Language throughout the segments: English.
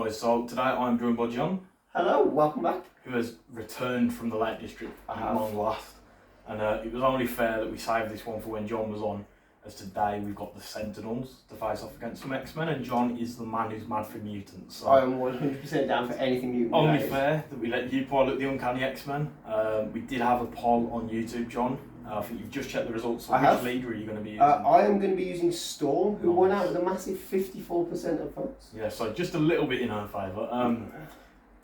guys, so today I'm joined by John. Hello, welcome back. Who has returned from the Lake District at long last. And it was only fair that we saved this one for when John was on, as today we've got the Sentinels to face off against some X-Men, and John is the man who's mad for mutants. So I am 100% down for anything mutant. Only fair that we let you pilot the Uncanny X-Men. We did have a poll on YouTube, John. I think you've just checked the results. So which leader are you going to be using? I am going to be using Storm, who won out with a massive 54% of votes. Yeah, so just a little bit in her favour.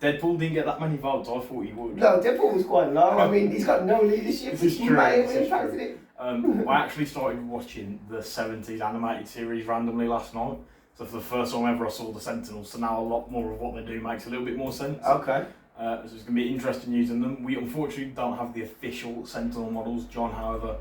Deadpool didn't get that many votes. I thought he would. No, Deadpool was quite low. I mean, he's got no leadership. This is He true. may have impacted it. I actually started watching the 70s animated series randomly last night. So for the first time ever I saw the Sentinels, so now a lot more of what they do makes a little bit more sense. Okay. So it's going to be interesting using them. We unfortunately don't have the official Sentinel models. John, however,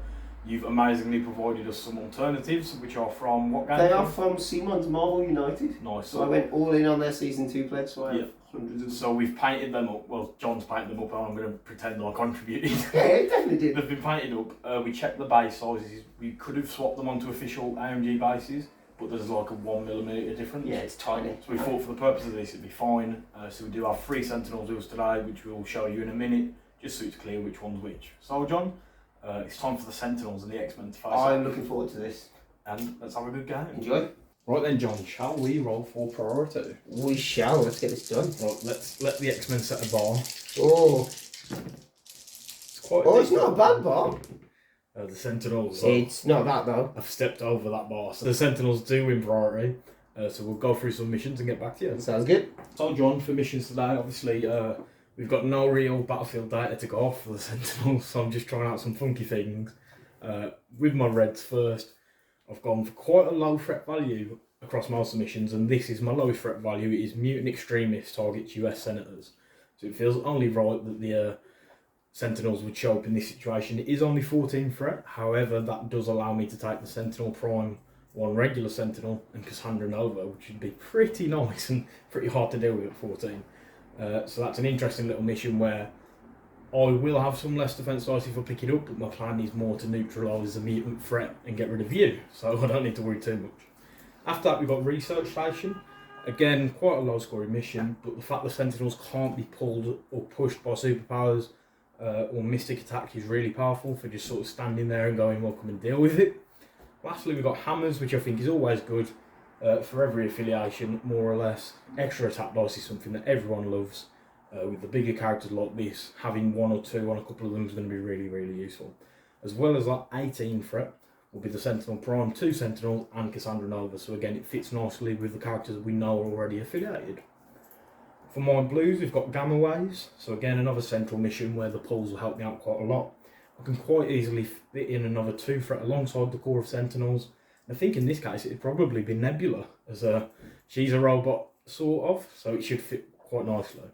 you've amazingly provided us some alternatives, which are from what game? They are from Simon's Marvel United. Nice. So I went all in on their Season 2 pledge, so I have hundreds of them. So we've painted them up. Well, John's painted them up and I'm going to pretend I contributed. Yeah, it definitely did. They've been painted up. We checked the base sizes. We could have swapped them onto official AMG bases, but there's like a 1mm difference. Yeah, it's tiny. So we thought for the purpose of this it'd be fine. So we do have 3 Sentinels wheels today, which we'll show you in a minute, just so it's clear which one's which. So John, it's time for the Sentinels and the X-Men to face off. I'm looking forward to this. And let's have a good game. Enjoy. Right then, John, shall we roll for priority? We shall. Let's get this done. Right, let's let the X-Men set a bar. Oh. It's quite Oh, it's not a bad bar. The Sentinels. It's not that though. I've stepped over that bar. So the Sentinels do win priority. So we'll go through some missions and get back to you. Sounds good. So John, for missions today, obviously we've got no real battlefield data to go off for the Sentinels, so I'm just trying out some funky things. With my reds first, I've gone for quite a low threat value across most of the missions, and this is my lowest threat value. It is mutant extremists targets US senators. So it feels only right that the Sentinels would show up in this situation. It is only 14 threat, however that does allow me to take the Sentinel Prime, one regular Sentinel, and Cassandra Nova, which would be pretty nice and pretty hard to deal with at 14. So that's an interesting little mission where I will have some less defense dice if I pick it up, but my plan is more to neutralise the mutant threat and get rid of you, so I don't need to worry too much. After that we've got Research Station. Again, quite a low scoring mission, but the fact the Sentinels can't be pulled or pushed by superpowers or mystic attack is really powerful for just sort of standing there and going, well, come and deal with it. Lastly, we've got Hammers, which I think is always good for every affiliation, more or less. Extra attack dice is something that everyone loves. With the bigger characters like this, having 1 or 2 on a couple of them is going to be really, really useful. As well as that 18 threat will be the Sentinel Prime, 2 Sentinels and Cassandra Nova. So again, it fits nicely with the characters that we know are already affiliated. For my blues, we've got Gamma Waves. So again, another central mission where the pulls will help me out quite a lot. I can quite easily fit in another 2 threat alongside the core of Sentinels. I think in this case it'd probably be Nebula, as she's a robot sort of, so it should fit quite nicely.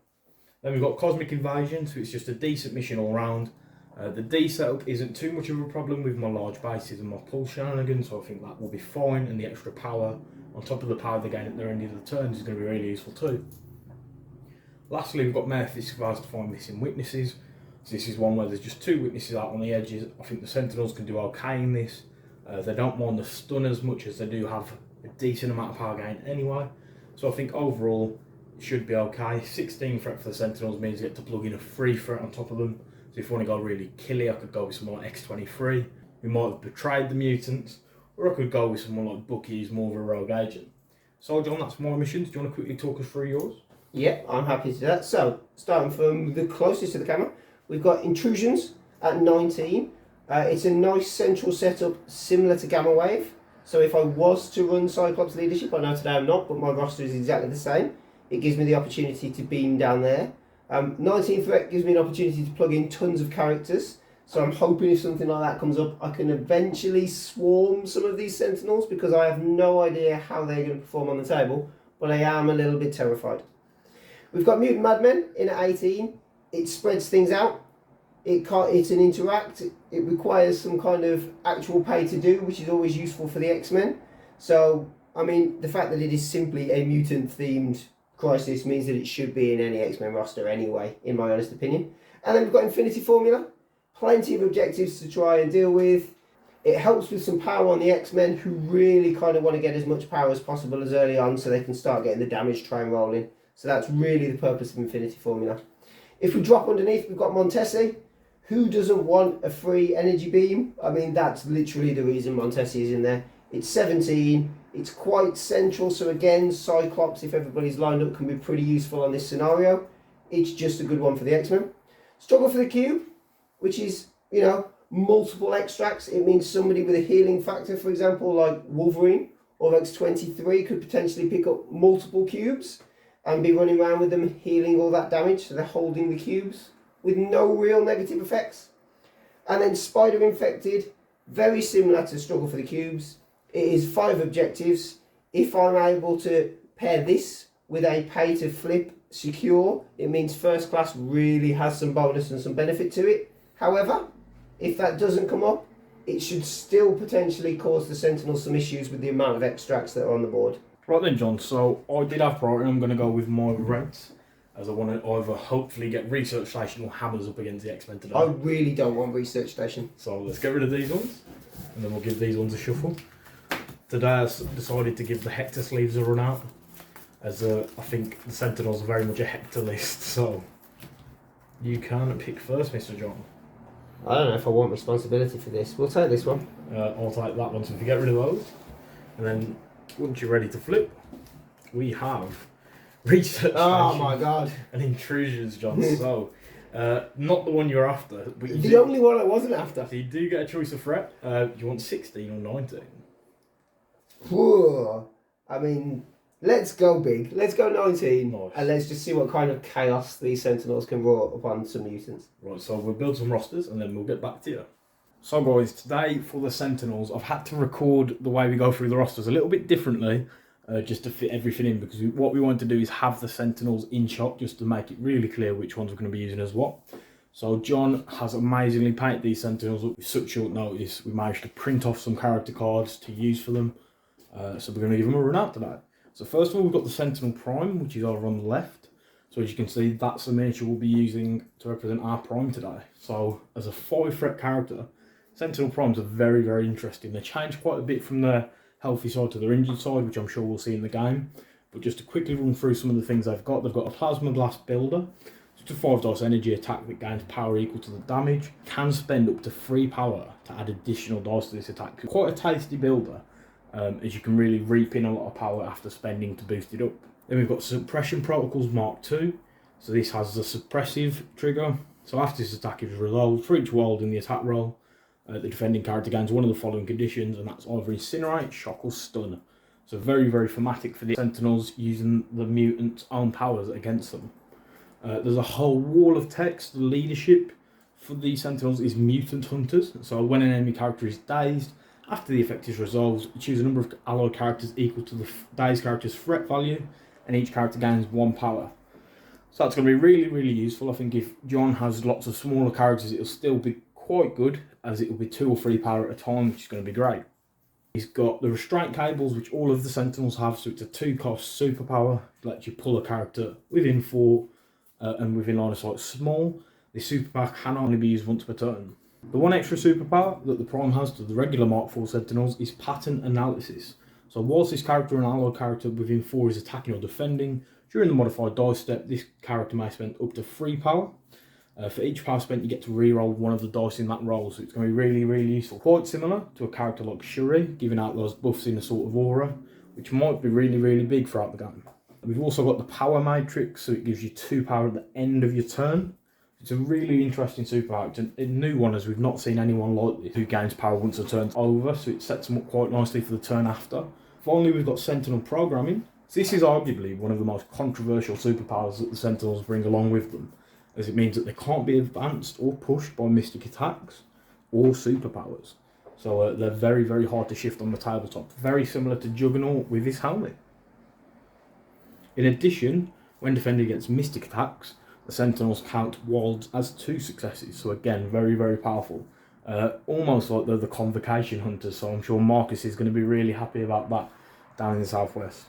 Then we've got Cosmic Invasion, so it's just a decent mission all round. The D setup isn't too much of a problem with my large bases and my pull shenanigans, so I think that will be fine, and the extra power on top of the power they gain at their end of the turns is going to be really useful too. Lastly, we've got Mephisk vows to find missing witnesses. So this is one where there's just 2 witnesses out on the edges. I think the Sentinels can do okay in this. They don't mind the stun as much as they do have a decent amount of power gain anyway. So I think overall it should be okay. 16 threat for the Sentinels means you get to plug in a 3 threat on top of them. So if you want to go really killy, I could go with someone like X-23, who might have betrayed the mutants, or I could go with someone like Bucky, who's more of a rogue agent. So John, that's my missions. Do you want to quickly talk us through yours? Yeah, I'm happy to do that. So, starting from the closest to the camera, we've got Intrusions at 19. It's a nice central setup similar to Gamma Wave. So if I was to run Cyclops leadership, I know today I'm not, but my roster is exactly the same. It gives me the opportunity to beam down there. 19 threat gives me an opportunity to plug in tons of characters. So I'm hoping if something like that comes up, I can eventually swarm some of these Sentinels, because I have no idea how they're going to perform on the table, but I am a little bit terrified. We've got Mutant Madmen in at 18. It spreads things out. It's an interact. It requires some kind of actual pay to do, which is always useful for the X-Men. So, I mean, the fact that it is simply a mutant-themed crisis means that it should be in any X-Men roster anyway, in my honest opinion. And then we've got Infinity Formula. Plenty of objectives to try and deal with. It helps with some power on the X-Men, who really kind of want to get as much power as possible as early on, so they can start getting the damage train rolling. So that's really the purpose of Infinity Formula. If we drop underneath, we've got Montesi. Who doesn't want a free energy beam? I mean, that's literally the reason Montesi is in there. It's 17, it's quite central, so again, Cyclops, if everybody's lined up, can be pretty useful on this scenario. It's just a good one for the X-Men. Struggle for the Cube, which is, you know, multiple extracts. It means somebody with a healing factor, for example, like Wolverine or X-23 could potentially pick up multiple cubes and be running around with them healing all that damage, so they're holding the cubes with no real negative effects. And then Spider Infected, very similar to Struggle for the Cubes. It is 5 objectives. If I'm able to pair this with a pay to flip secure, it means first class really has some bonus and some benefit to it. However, if that doesn't come up, it should still potentially cause the Sentinels some issues with the amount of extracts that are on the board. Right then, John, so I did have priority. I'm going to go with my reds, as I want to either hopefully get Research Station or Hammers up against the X-Men today. I really don't want Research Station. So let's get rid of these ones, and then we'll give these ones a shuffle. Today I decided to give the Hector sleeves a run out, as I think the Sentinels are very much a Hector list, so you can pick first, Mr. John. I don't know if I want responsibility for this. We'll take this one. I'll take that one, so if you get rid of those, and then once you're ready to flip, we have Research Oh Station my god. and Intrusions, John. So, not the one you're after, but The only one I wasn't after. So you do get a choice of threat. Do you want 16 or 19? Whoa. I mean, let's go big. Let's go 19. Nice. And let's just see what kind of chaos these Sentinels can roll upon some mutants. Right, so we'll build some rosters and then we'll get back to you. So guys, today for the Sentinels, I've had to record the way we go through the rosters a little bit differently, just to fit everything in, because what we want to do is have the Sentinels in shot, just to make it really clear which ones we're going to be using as what. So John has amazingly painted these Sentinels up with such short notice. We managed to print off some character cards to use for them. So we're going to give them a run out today. So first of all, we've got the Sentinel Prime, which is over on the left. So as you can see, that's the miniature we'll be using to represent our Prime today. So as a 5 threat character, Sentinel Primes are very, very interesting. They change quite a bit from their healthy side to their injured side, which I'm sure we'll see in the game. But just to quickly run through some of the things they've got a Plasma Glass Builder. It's a 5 dice energy attack that gains power equal to the damage. Can spend up to 3 power to add additional dice to this attack. Quite a tasty builder, as you can really reap in a lot of power after spending to boost it up. Then we've got Suppression Protocols Mark II. So this has the suppressive trigger. So after this attack is resolved, for each wild in the attack roll, the defending character gains one of the following conditions, and that's either Incinerate, Shock or Stun. So very, very thematic for the Sentinels, using the mutant's own powers against them. There's a whole wall of text. The leadership for the Sentinels is Mutant Hunters. So when an enemy character is dazed, after the effect is resolved, choose a number of allied characters equal to the dazed character's threat value, and each character gains 1 power. So that's going to be really, really useful. I think if John has lots of smaller characters, it'll still be quite good, as it will be 2 or 3 power at a time, which is going to be great. He's got the Restraint Cables, which all of the Sentinels have, so it's a 2-cost superpower. It lets you pull a character within 4 and within line of sight small. This superpower can only be used once per turn. The one extra superpower that the Prime has to the regular Mark IV Sentinels is Pattern Analysis. So whilst this character and allied character within 4 is attacking or defending, during the modified dice step, this character may spend up to 3 power. For each power spent, you get to re-roll one of the dice in that roll, so it's going to be really, really useful. Quite similar to a character like Shuri, giving out those buffs in a sort of aura, which might be really, really big throughout the game. We've also got the Power Matrix, so it gives you 2 power at the end of your turn. It's a really interesting superpower. It's a new one, as we've not seen anyone like this who gains power once the turn's over, so it sets them up quite nicely for the turn after. Finally, we've got Sentinel Programming. So this is arguably one of the most controversial superpowers that the Sentinels bring along with them, as it means that they can't be advanced or pushed by mystic attacks or superpowers. So they're very, very hard to shift on the tabletop. Very similar to Juggernaut with his helmet. In addition, when defending against mystic attacks, the Sentinels count wilds as 2 successes. So again, very, very powerful. Almost like they're the Convocation Hunters, so I'm sure Marcus is going to be really happy about that down in the southwest.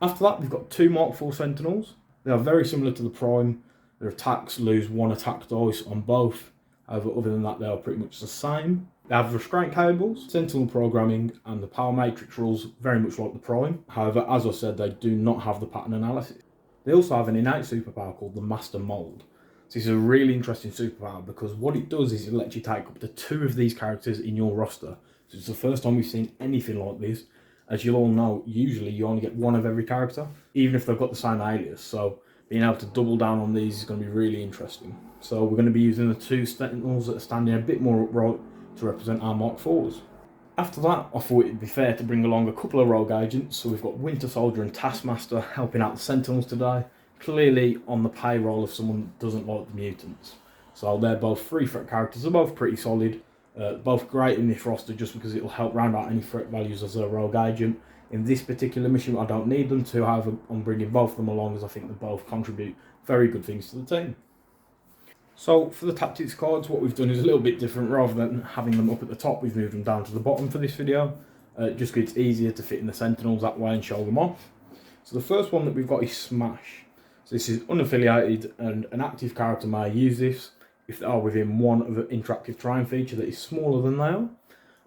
After that, we've got 2 Mark IV Sentinels. They are very similar to the Prime. Their attacks lose 1 attack dice on both. However, other than that, they are pretty much the same. They have Restraint Cables, Sentinel Programming, and the Power Matrix rules very much like the Prime. However, as I said, they do not have the Pattern Analysis. They also have an innate superpower called the Master Mold. So this is a really interesting superpower because what it does is it lets you take up to 2 of these characters in your roster. So it's the first time we've seen anything like this. As you'll all know, usually you only get 1 of every character, even if they've got the same alias. So being able to double down on these is going to be really interesting. So we're going to be using the 2 Sentinels that are standing a bit more upright to represent our Mark IVs. After that, I thought it'd be fair to bring along a couple of rogue agents. So we've got Winter Soldier and Taskmaster helping out the Sentinels today, clearly on the payroll of someone that doesn't like the mutants. So they're both 3 threat characters, they're both pretty solid, both great in this roster just because it'll help round out any threat values as a rogue agent. In this particular mission, I don't need them to, however, I'm bringing both of them along as I think they both contribute very good things to the team. So for the tactics cards, what we've done is a little bit different. Rather than having them up at the top, we've moved them down to the bottom for this video, just because it's easier to fit in the Sentinels that way and show them off. So the first one that we've got is Smash. So this is unaffiliated, and an active character may use this if they are within 1 of an interactive terrain feature that is smaller than they are.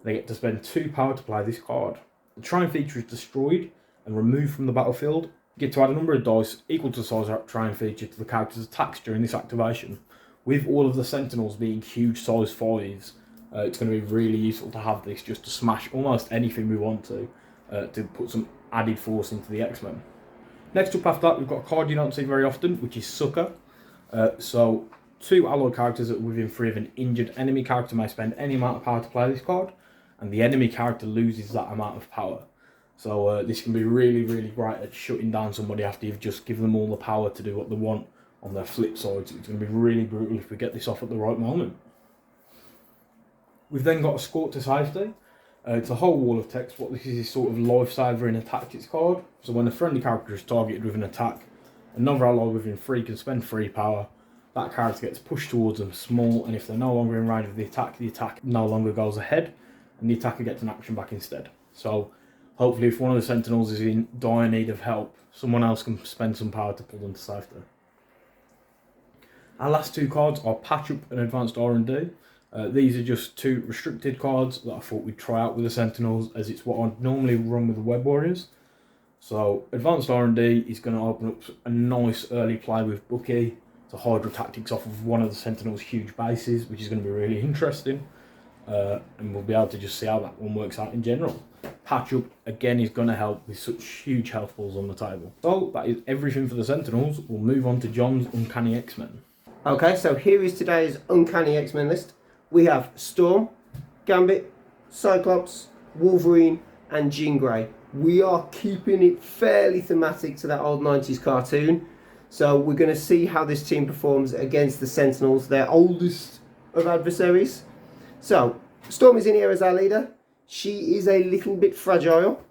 They get to spend 2 power to play this card. The terrain feature is destroyed and removed from the battlefield. You get to add a number of dice equal to the size of that terrain feature to the character's attacks during this activation. With all of the Sentinels being huge size 5s, it's going to be really useful to have this just to smash almost anything we want to put some added force into the X-Men. Next up after that, we've got a card you don't see very often, which is Sucker. So 2 allied characters that are within 3 of an injured enemy character may spend any amount of power to play this card, and the enemy character loses that amount of power. So this can be really, really great at shutting down somebody after you've just given them all the power to do what they want. On their flip side, so it's going to be really brutal if we get this off at the right moment. We've then got Escort to Safety. It's a whole wall of text. What this is sort of lifesaver in a tactics card. So when a friendly character is targeted with an attack, another ally within 3 can spend 3 power. That character gets pushed towards them small, and if they're no longer in range of the attack no longer goes ahead, and the attacker gets an action back instead. So hopefully if one of the Sentinels is in dire need of help, someone else can spend some power to pull them to safety. Our last 2 cards are Patch Up and Advanced R&D. These are just 2 restricted cards that I thought we'd try out with the Sentinels, as it's what I'd normally run with the Web Warriors. So Advanced R&D is going to open up a nice early play with Bucky to Hydra tactics off of one of the Sentinels' huge bases, which is going to be really interesting. And we'll be able to just see how that one works out in general. Patch Up again is going to help with such huge health balls on the table. So that is everything for the Sentinels. We'll move on to John's Uncanny X-Men. Okay, so here is today's Uncanny X-Men list. We have Storm, Gambit, Cyclops, Wolverine, and Jean Grey. We are keeping it fairly thematic to that old 90s cartoon. So we're going to see how this team performs against the Sentinels, their oldest of adversaries. So, Storm is in here as our leader. She is a little bit fragile,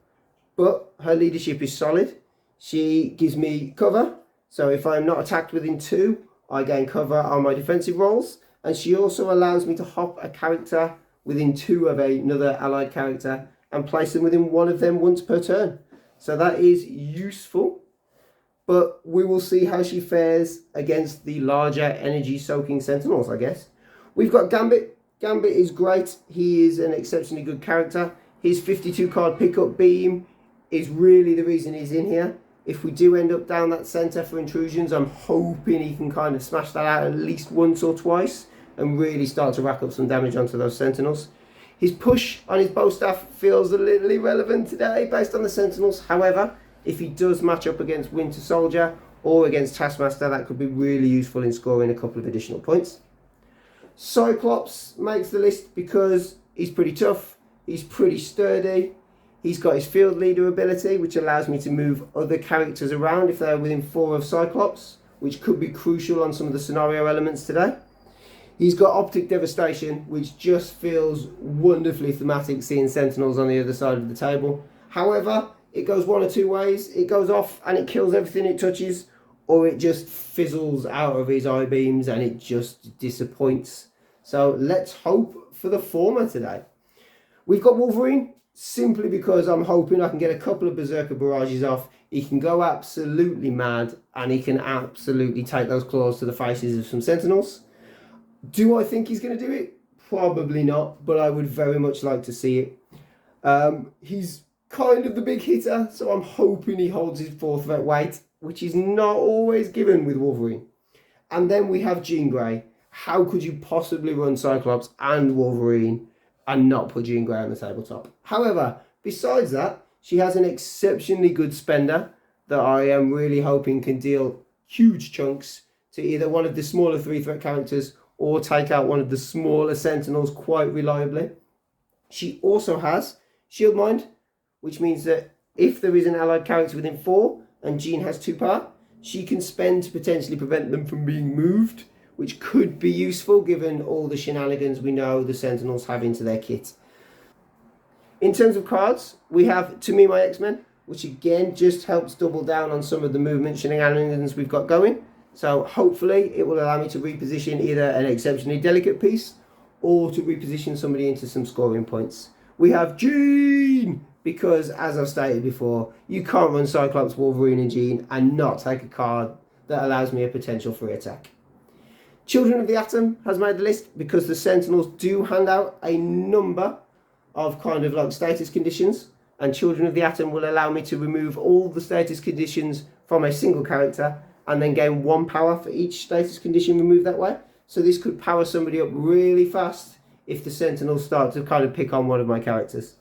but her leadership is solid. She gives me cover, so if I'm not attacked within 2, I gain cover on my defensive rolls, and she also allows me to hop a character within 2 of another allied character and place them within 1 of them once per turn. So that is useful, but we will see how she fares against the larger energy-soaking Sentinels, I guess. We've got Gambit. Gambit is great. He is an exceptionally good character. His 52 card pickup beam is really the reason he's in here. If we do end up down that centre for intrusions, I'm hoping he can kind of smash that out at least once or twice and really start to rack up some damage onto those Sentinels. His push on his bow staff feels a little irrelevant today based on the Sentinels. However, if he does match up against Winter Soldier or against Taskmaster, that could be really useful in scoring a couple of additional points. Cyclops makes the list because he's pretty tough, he's pretty sturdy. He's got his field leader ability, which allows me to move other characters around if they're within 4 of Cyclops, which could be crucial on some of the scenario elements today. He's got optic devastation, which just feels wonderfully thematic, seeing Sentinels on the other side of the table. However, it goes one or 2 ways. It goes off and it kills everything it touches, or it just fizzles out of his eye beams and it just disappoints. So let's hope for the former today. We've got Wolverine, simply because I'm hoping I can get a couple of Berserker barrages off. He can go absolutely mad and he can absolutely take those claws to the faces of some Sentinels. Do I think he's going to do it? Probably not, but I would very much like to see it. He's kind of the big hitter, so I'm hoping he holds his 4 threat weight. which is not always given with Wolverine. And then we have Jean Grey. How could you possibly run Cyclops and Wolverine and not put Jean Grey on the tabletop? However, besides that, she has an exceptionally good spender that I am really hoping can deal huge chunks to either one of the smaller 3-threat characters or take out one of the smaller Sentinels quite reliably. She also has Shield Mind, which means that if there is an allied character within 4 and Jean has 2 power, she can spend to potentially prevent them from being moved, which could be useful given all the shenanigans we know the Sentinels have into their kit. In terms of cards, we have To Me My X-Men, which again just helps double down on some of the movement shenanigans we've got going. So hopefully it will allow me to reposition either an exceptionally delicate piece or to reposition somebody into some scoring points. We have Jean, because as I've stated before, you can't run Cyclops, Wolverine and Jean and not take a card that allows me a potential free attack. Children of the Atom has made the list because the Sentinels do hand out a number of kind of like status conditions, and Children of the Atom will allow me to remove all the status conditions from a single character and then gain 1 power for each status condition removed that way. So this could power somebody up really fast if the Sentinels start to kind of pick on one of my characters.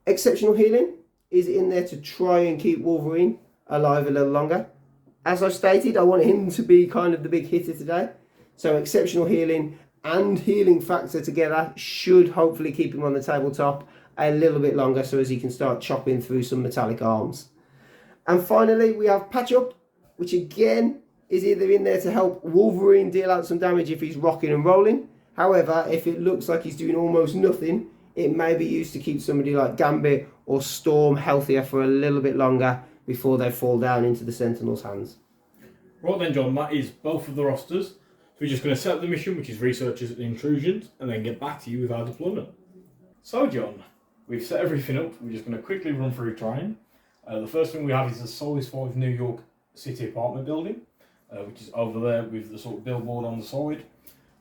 Exceptional Healing is in there to try and keep Wolverine alive a little longer. As I've stated, I want him to be kind of the big hitter today. So Exceptional Healing and Healing Factor together should hopefully keep him on the tabletop a little bit longer so as he can start chopping through some metallic arms. And finally, we have Patch Up, which again is either in there to help Wolverine deal out some damage if he's rocking and rolling. However, if it looks like he's doing almost nothing, it may be used to keep somebody like Gambit or Storm healthier for a little bit longer before they fall down into the Sentinel's hands. Right then, John, that is both of the rosters. So we're just going to set up the mission, which is researchers and intrusions, and then get back to you with our deployment. So, John, we've set everything up. We're just going to quickly run through terrain. The first thing we have is the Solis 5 New York City apartment building, which is over there with the sort of billboard on the side.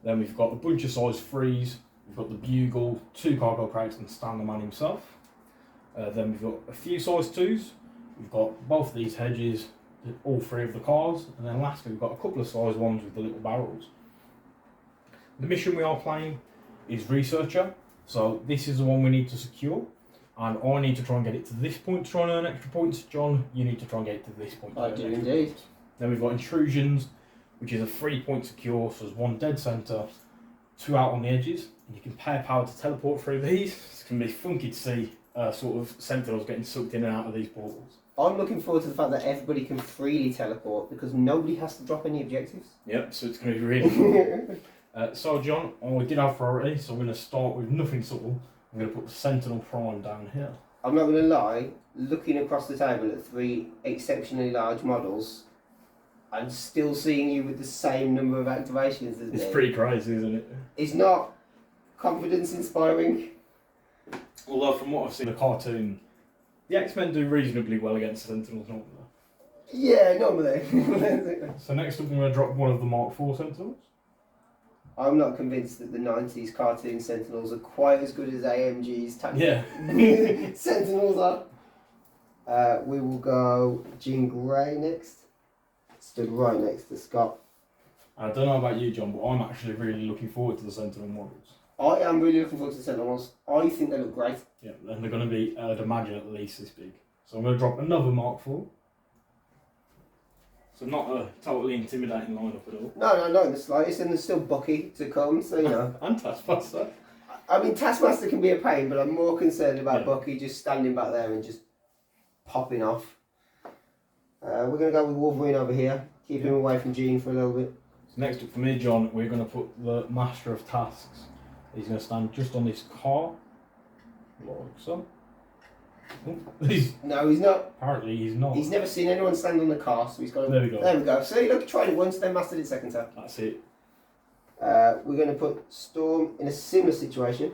Then we've got a bunch of size 3s. We've got the Bugle, 2 cargo crates, and Stan the Man himself. Then we've got a few size 2s. We've got both these hedges, all 3 of the cars, and then lastly we've got a couple of size 1s with the little barrels. The mission we are playing is Researcher, so this is the one we need to secure, and I need to try and get it to this point to try and earn extra points. John, you need to try and get it to this point. I do indeed. Then we've got Intrusions, which is a 3-point secure, so there's 1 dead centre, 2 out on the edges, and you can pay power to teleport through these. It's going to be funky to see sort of Sentinels getting sucked in and out of these portals. I'm looking forward to the fact that everybody can freely teleport because nobody has to drop any objectives. Yep, so it's going to be really fun. So John, we did have priority, so I'm going to start with nothing subtle. I'm going to put the Sentinel Prime down here. I'm not going to lie, looking across the table at 3 exceptionally large models, I'm still seeing you with the same number of activations as me. It's pretty crazy, isn't it? It's not confidence inspiring. Although from what I've seen in the cartoon, the X-Men do reasonably well against Sentinels, don't they? Yeah, normally. So next up I'm going to drop one of the Mark IV Sentinels. I'm not convinced that the 90s cartoon Sentinels are quite as good as AMG's Sentinels are. We will go Jean Grey next. Stood right next to Scott. I don't know about you, John, but I'm actually really looking forward to the Sentinel models. I am really looking forward to the Sentinels. I think they look great. Yeah, and they're going to be, I'd imagine, at least this big. So I'm going to drop another Mark IV. So not a totally intimidating lineup at all. No, not in the slightest, and there's still Bucky to come, so you know. And Taskmaster. I mean, Taskmaster can be a pain, but I'm more concerned about Bucky just standing back there and just popping off. We're going to go with Wolverine over here, keep him away from Jean for a little bit. So next up for me, John, we're going to put the Master of Tasks. He's going to stand just on this car, like so. No, he's not. Apparently he's not. He's never seen anyone stand on the car, so he's got to... There we go. There we go. So look, tried it once, then mastered it second time. That's it. We're going to put Storm in a similar situation.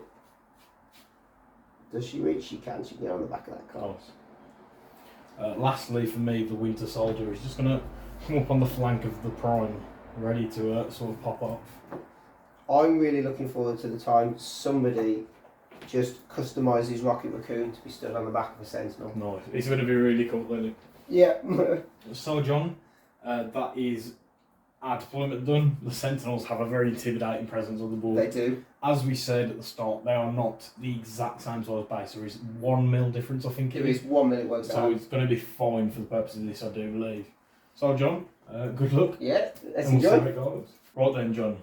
Does she reach? She can. She can get on the back of that car. Nice. Lastly, for me, the Winter Soldier is just going to come up on the flank of the Prime, ready to sort of pop off. I'm really looking forward to the time somebody just customises Rocket Raccoon to be stood on the back of a Sentinel. Nice. It's going to be really cool, isn't it? Yeah. So John, that is our deployment done. The Sentinels have a very intimidating presence on the board. They do. As we said at the start, they are not the exact same size base. There is 1 mil difference, I think. There is 1 minute works So out. it's going to be fine for the purpose of this, I do believe. So John, good luck. Yeah, let's And we'll see enjoy. how it goes. Right then, John.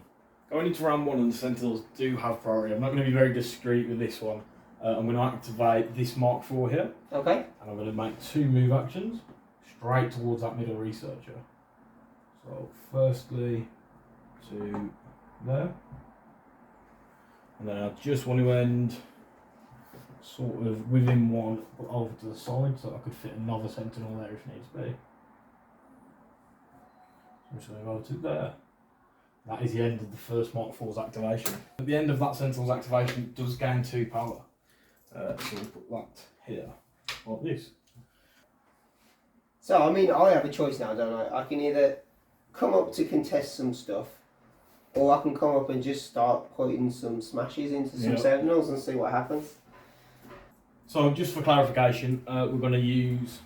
Going into round 1, and the Sentinels do have priority. I'm not going to be very discreet with this one. I'm going to activate this Mark 4 here. Okay. And I'm going to make 2 move actions straight towards that middle researcher. So, firstly, to there. And then I just want to end sort of within 1, but over to the side so I could fit another Sentinel there if needs be. So I'm just going to go to there. That is the end of the first Mark 4's activation. At the end of that Sentinel's activation, it does gain 2 power. So we'll put that here, like this. So, I mean, I have a choice now, don't I? I can either come up to contest some stuff, or I can come up and just start putting some smashes into some Sentinels and see what happens. So, just for clarification, we're going to use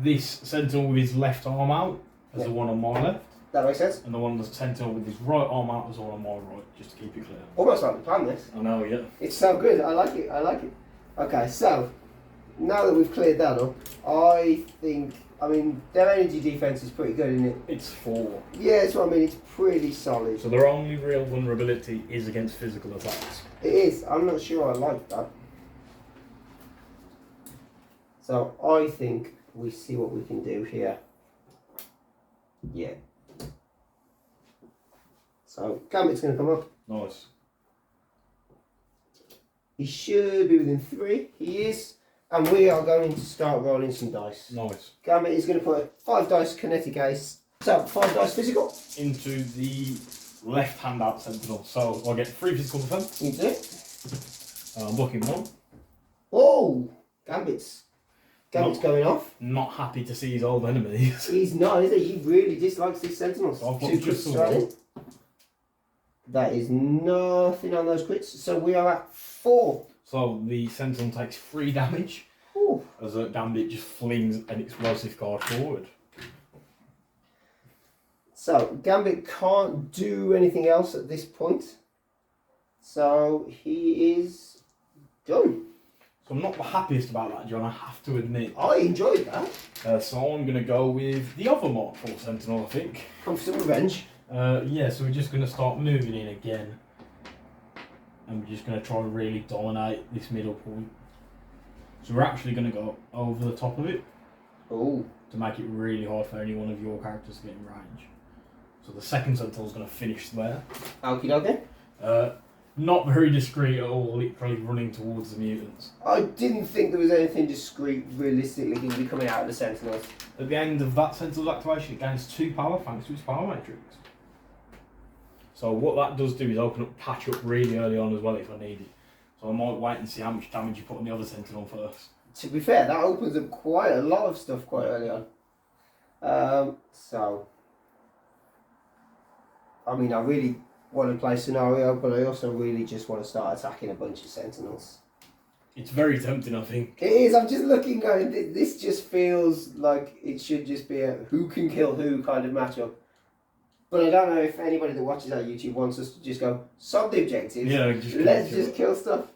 this Sentinel with his left arm out as the one on my left. That makes sense. And the one, the Sentinel with his right arm out as the one on my right, just to keep it clear. Almost like we planned this. I know, yeah. It's so good. I like it. I like it. Okay, so now that we've cleared that up, I think, I mean, their energy defense is pretty good, isn't it? It's 4. Yeah, that's what I mean. It's pretty solid. So their only real vulnerability is against physical attacks. It is. I'm not sure I like that. So I think we see what we can do here. Yeah. So Gambit's going to come up. Nice. He should be within 3. He is. And we are going to start rolling some dice. Nice. Gambit is going to put 5 dice kinetic ace. So 5 dice physical. Into the left hand out Sentinel. So I get 3 physical defense. You do it. I'm blocking 1. Oh! Gambit's going off. Not happy to see his old enemies. He's not, is he? He really dislikes these Sentinels. So I've got 2 just crits the straight one. in. That is nothing on those crits. So we are at 4. So the Sentinel takes 3 damage. Ooh. As a Gambit just flings an explosive card forward. So Gambit can't do anything else at this point. So he is done. So I'm not the happiest about that, John, I have to admit. I enjoyed that. So I'm going to go with the other Mark 4 Sentinel, I think. Come for some revenge. Yeah, so we're just going to start moving in again. And we're just going to try and really dominate this middle point. So we're actually going to go over the top of it. Oh. To make it really hard for any one of your characters to get in range. So the second Sentinel is going to finish there. Okie dokie. Not very discreet at all, literally running towards the mutants. I didn't think there was anything discreet realistically going to be coming out of the Sentinels. At the end of that Sentinel's activation, it gains 2 power thanks to its power matrix. So what that does do is open up patch up really early on as well if I need it. So I might wait and see how much damage you put on the other Sentinel first. To be fair, that opens up quite a lot of stuff quite early on. So, I mean, I really want to play scenario, but I also really just want to start attacking a bunch of Sentinels. It's very tempting, I think. It is. I'm just looking, going, this just feels like it should just be a who can kill who kind of matchup. But I don't know if anybody that watches our YouTube wants us to just go, sub the objectives, Yeah, let's just kill stuff.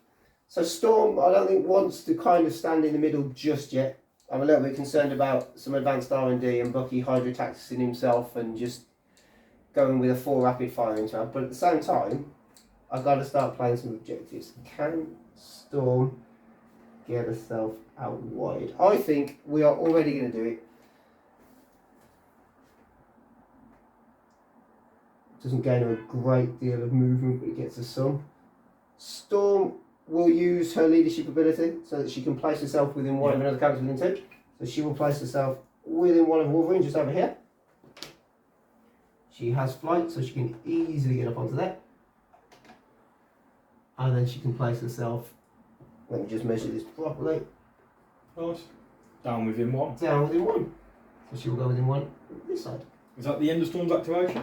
So Storm, I don't think wants to kind of stand in the middle just yet. I'm a little bit concerned about some advanced R&D and Bucky hydrotaxing himself and just going with a 4 rapid firing round. But at the same time, I've got to start playing some objectives. Can Storm get herself out wide? I think we are already going to do it. Doesn't gain her a great deal of movement, but it gets her some. Storm will use her leadership ability so that she can place herself within one of another character within 2. So she will place herself within one of Wolverine, just over here. She has flight, so she can easily get up onto that. And then she can place herself, let me just measure this properly, Nice. Down within 1. down within 1. So she will go within 1 this side. Is that the end of Storm's activation?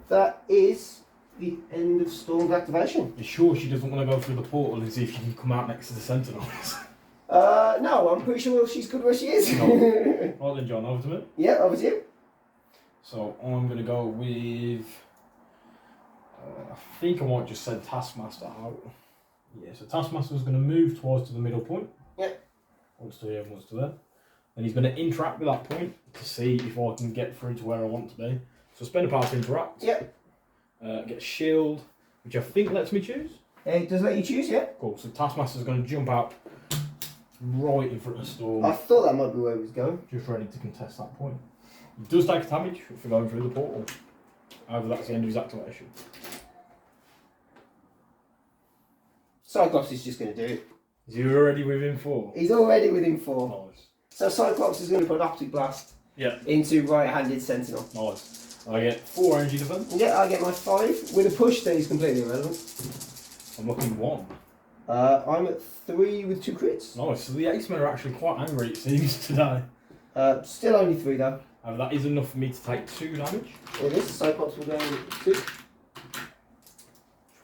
That is the end of Storm's activation. You sure she doesn't want to go through the portal and see if she can come out next to the Sentinels? No, I'm pretty sure she's good where she is. No. Right then, John, over to me. Yeah, over to you. So I'm going to go with... I think I might just send Taskmaster out. Yeah, so Taskmaster's going to move towards to the middle point. Yeah. Once to here, once to there. Then he's going to interact with that point to see if I can get through to where I want to be. So spend a power to interact. Yeah. Get a shield, which I think lets me choose. It does let you choose, yeah. Cool, so Taskmaster's going to jump out right in front of Storm. I thought that might be where he was going. Just ready to contest that point. He does take damage for going through the portal. However, that's the end of his activation. Cyclops is just going to do it. Is he already within 4? He's already within 4. Nice. So Cyclops is going to put Optic Blast Yeah. into right-handed Sentinel. Nice. I get 4 energy defense. Yeah, I get my 5. With a push, that is completely irrelevant. I'm looking 1. I'm at 3 with 2 crits. Nice. So the X-Men are actually quite angry, it seems, today. Still only 3 though. That is enough for me to take 2 damage. It is. Cyclops will go 2.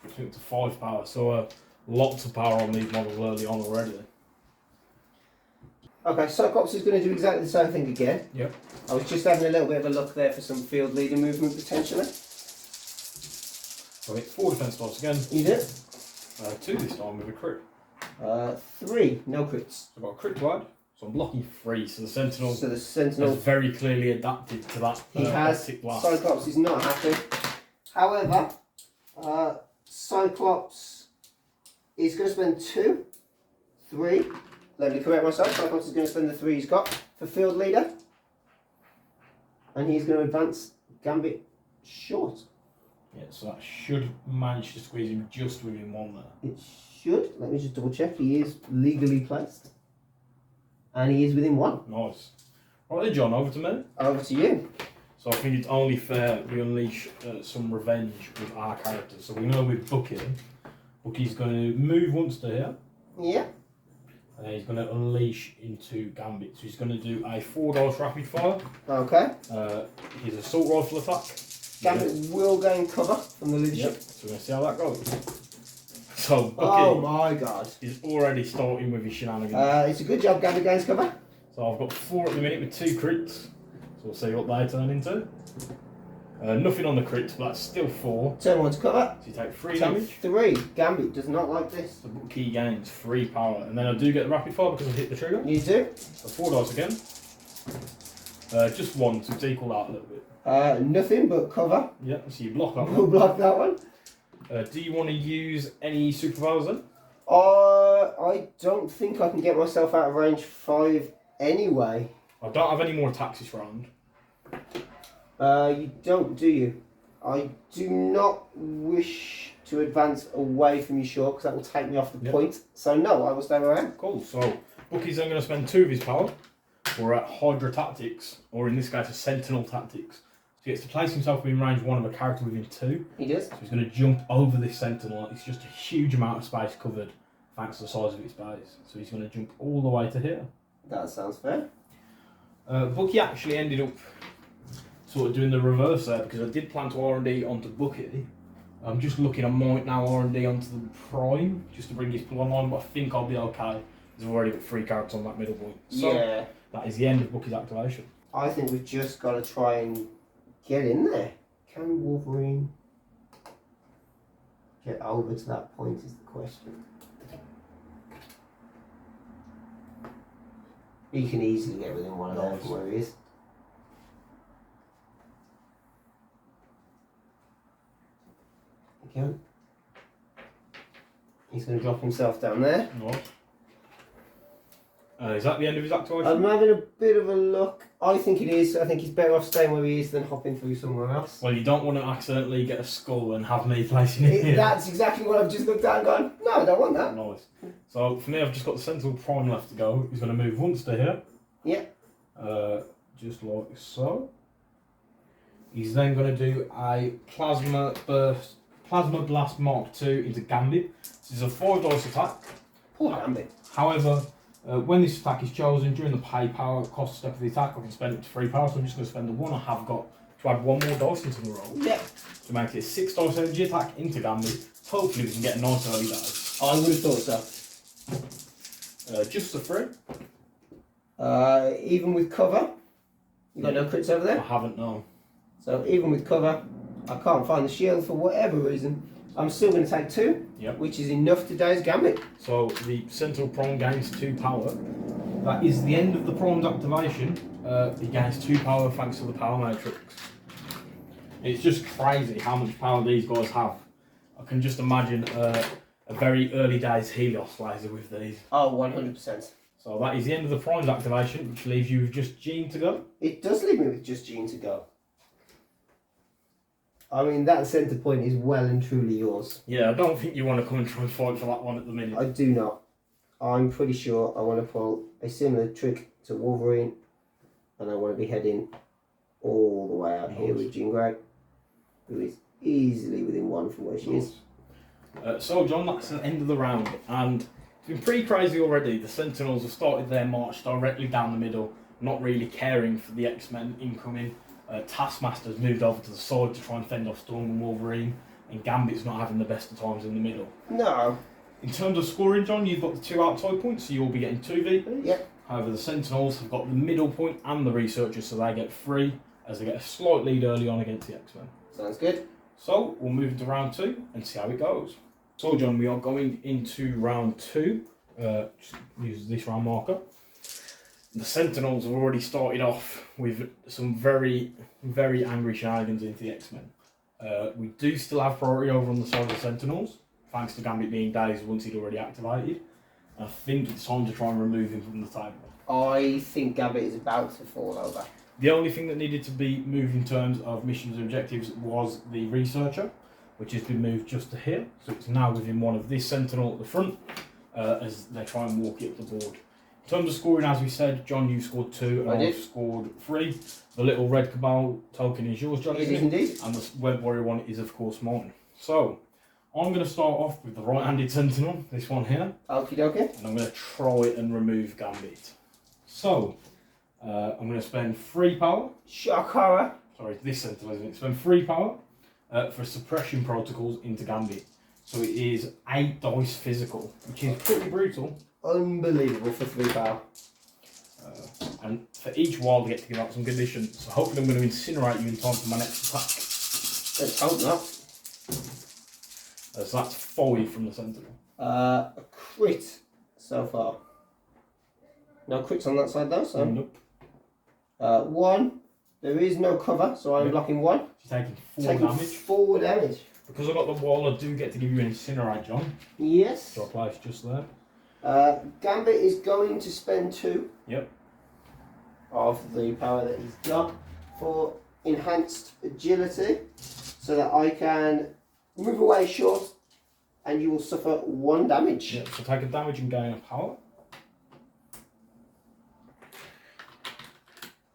Puts me up to 5 power. So lots of power on these models early on already. Okay, Cyclops is going to do exactly the same thing again. Yep. I was just having a little bit of a look there for some field leader movement potentially. So I get 4 defense dice again. You do? 2 this time with a crit. 3, no crits. So I've got a crit to add. So I'm blocking 3. So the Sentinel So the Sentinel, has very clearly adapted to that. he has. Optic blast. Cyclops is not happy. However, Cyclops is going to spend 2, 3. Let me correct myself. Cyclops is going to spend the 3 he's got for field leader. And he's going to advance Gambit short. Yeah, so that should manage to squeeze him just within 1 there. It should. Let me just double check. He is legally placed. And he is within 1. Nice. Right then, John, over to me. Over to you. So I think it's only fair we unleash some revenge with our characters. So we know with Bucky, Bucky's going to move once to here. Yeah. And then he's going to unleash into Gambit. So he's going to do a 4 dice rapid fire. Okay. His assault rifle attack. Gambit will gain cover from the leadership. Yep. So we're going to see how that goes. So Bucky Oh my god. is already starting with his shenanigans. It's a good job Gambit gains cover. So I've got 4 at the minute with 2 crits. So we'll see what they turn into. Nothing on the crits, but that's still 4. Turn 1 to cover. So you take 3 damage. 3. Gambit does not like this. So Bucky gains 3 power. And then I do get the rapid fire because I hit the trigger. You do. So 4 dice again. Just 1 to equal that a little bit. Nothing but cover. Yeah, so you block that We'll one. block that one. Do you want to use any superpowers then? I don't think I can get myself out of range 5 anyway. I don't have any more attacks this round. You don't, do you? I do not wish to advance away from you, sure, because that will take me off the Yep. point. So no, I will stay where I am. Cool, so Bucky's then going to spend 2 of his power for Hydra Tactics, or in this case a Sentinel Tactics. So he gets to place himself within range 1 of a character within 2. He does. So he's going to jump over this Sentinel. It's just a huge amount of space covered thanks to the size of its base. So he's going to jump all the way to here. That sounds fair. Bucky actually ended up sort of doing the reverse there because I did plan to R&D onto Bucky. I'm just looking, I might now R&D onto the Prime just to bring his blood on, but I think I'll be okay because I've already got 3 characters on that middle point. So Yeah. that is the end of Bucky's activation. I think we've just got to try and get in there. Can Wolverine get over to that point is the question. He can easily get within 1 of them from where he is. He can. He's going to drop himself down there. Right. Is that the end of his activation? I'm having a bit of a look. I think it is. I think he's better off staying where he is than hopping through somewhere else. Well, you don't want to accidentally get a skull and have me placing it here. That's exactly what I've just looked at and gone, no, I don't want that. Nice. So for me, I've just got the Sentinel Prime left to go. He's going to move once to here. Yeah. Just like so. He's then going to do a Plasma Blast Mark II into Gambit. This is a 5 dice attack. Poor Gambit. However, when this attack is chosen during the pay power cost step of the attack, I can spend it to 3 power. So I'm just going to spend the 1 I have got to add 1 more dice into the roll. Yeah. To make it a 6 dice energy attack into Gambit. Hopefully we can get a nice early dice. I would have thought so. Just the 3. Even with cover, you got no crits over I there. haven't, no. So even with cover, I can't find the shield for whatever reason. I'm still going to take 2, Yep. which is enough to daze Gambit. So the Sentinel Prime gains 2 power. That is the end of the Prime's activation. He gains 2 power thanks to the power matrix. It's just crazy how much power these guys have. I can just imagine a very early days Helios laser with these. Oh, 100%. So that is the end of the Prime's activation, which leaves you with just Jean to go. It does leave me with just Jean to go. I mean, that centre point is well and truly yours. Yeah, I don't think you want to come and try and fight for that one at the minute. I do not. I'm pretty sure I want to pull a similar trick to Wolverine, and I want to be heading all the way out here with Jean Grey, who is easily within 1 from where she is. So John, that's the end of the round, and it's been pretty crazy already. The Sentinels have started their march directly down the middle, not really caring for the X-Men incoming. Taskmaster's moved over to the side to try and fend off Storm and Wolverine, and Gambit's not having the best of times in the middle. No. In terms of scoring, John, you've got the 2 outside points, so you'll be getting 2 VPs. Yep. However, the Sentinels have got the middle point and the Researchers, so they get 3, as they get a slight lead early on against the X-Men. Sounds good. So, we'll move into round 2 and see how it goes. So, John, we are going into round 2. Just use this round marker. The Sentinels have already started off with some very, very angry shenanigans into the X-Men. We do still have priority over on the side of the Sentinels, thanks to Gambit being dazed once he'd already activated. I think it's time to try and remove him from the table. I think Gambit is about to fall over. The only thing that needed to be moved in terms of missions and objectives was the Researcher, which has been moved just to here. So it's now within 1 of this Sentinel at the front, as they try and walk it up the board. In terms of scoring, as we said, John, you scored 2 and I've scored 3. The little red Cabal token is yours, John, It is indeed. and the Web Warrior one is, of course, mine. So, I'm going to start off with the right-handed Sentinel, this one here. Okie dokie. And I'm going to try and remove Gambit. So, I'm going to spend 3 power. Shock horror. Sorry, this Sentinel, isn't it? Spend 3 power for suppression protocols into Gambit. So it is 8 dice physical, which is pretty brutal. Unbelievable for 3 power. And for each wild, I get to give out some conditions. So hopefully I'm going to incinerate you in time for my next attack. Let's hope not. So that's 5 from the Sentinel. A crit so far. No crits on that side though, so. Nope. 1. There is no cover, so I'm blocking 1. She's taking 4 damage. 4 damage. Because I got the wall, I do get to give you an incinerate, John. Yes. So I place just there. Gambit is going to spend 2. Yep. Of the power that he's got for enhanced agility, so that I can move away short, and you will suffer 1 damage. Yep. So take a damage and gain a power.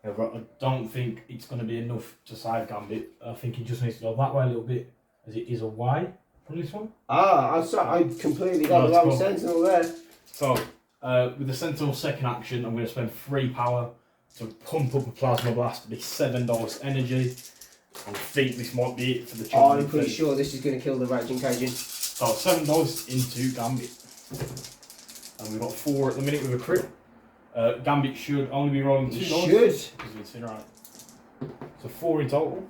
However, I don't think it's going to be enough to save Gambit. I think he just needs to go that way a little bit, as it is away from this one. Ah, I'm sorry, I completely got the wrong Sentinel there. So, with the Sentinel's second action, I'm going to spend 3 power to pump up a Plasma Blast to be 7 dice energy. And I think this might be it for the children. I'm pretty sure this is going to kill the Raging Cajun. So 7 dice into Gambit. And we've got 4 at the minute with a crit. Gambit should only be rolling 2 dice. Should. Because of Incinerate. So 4 in total.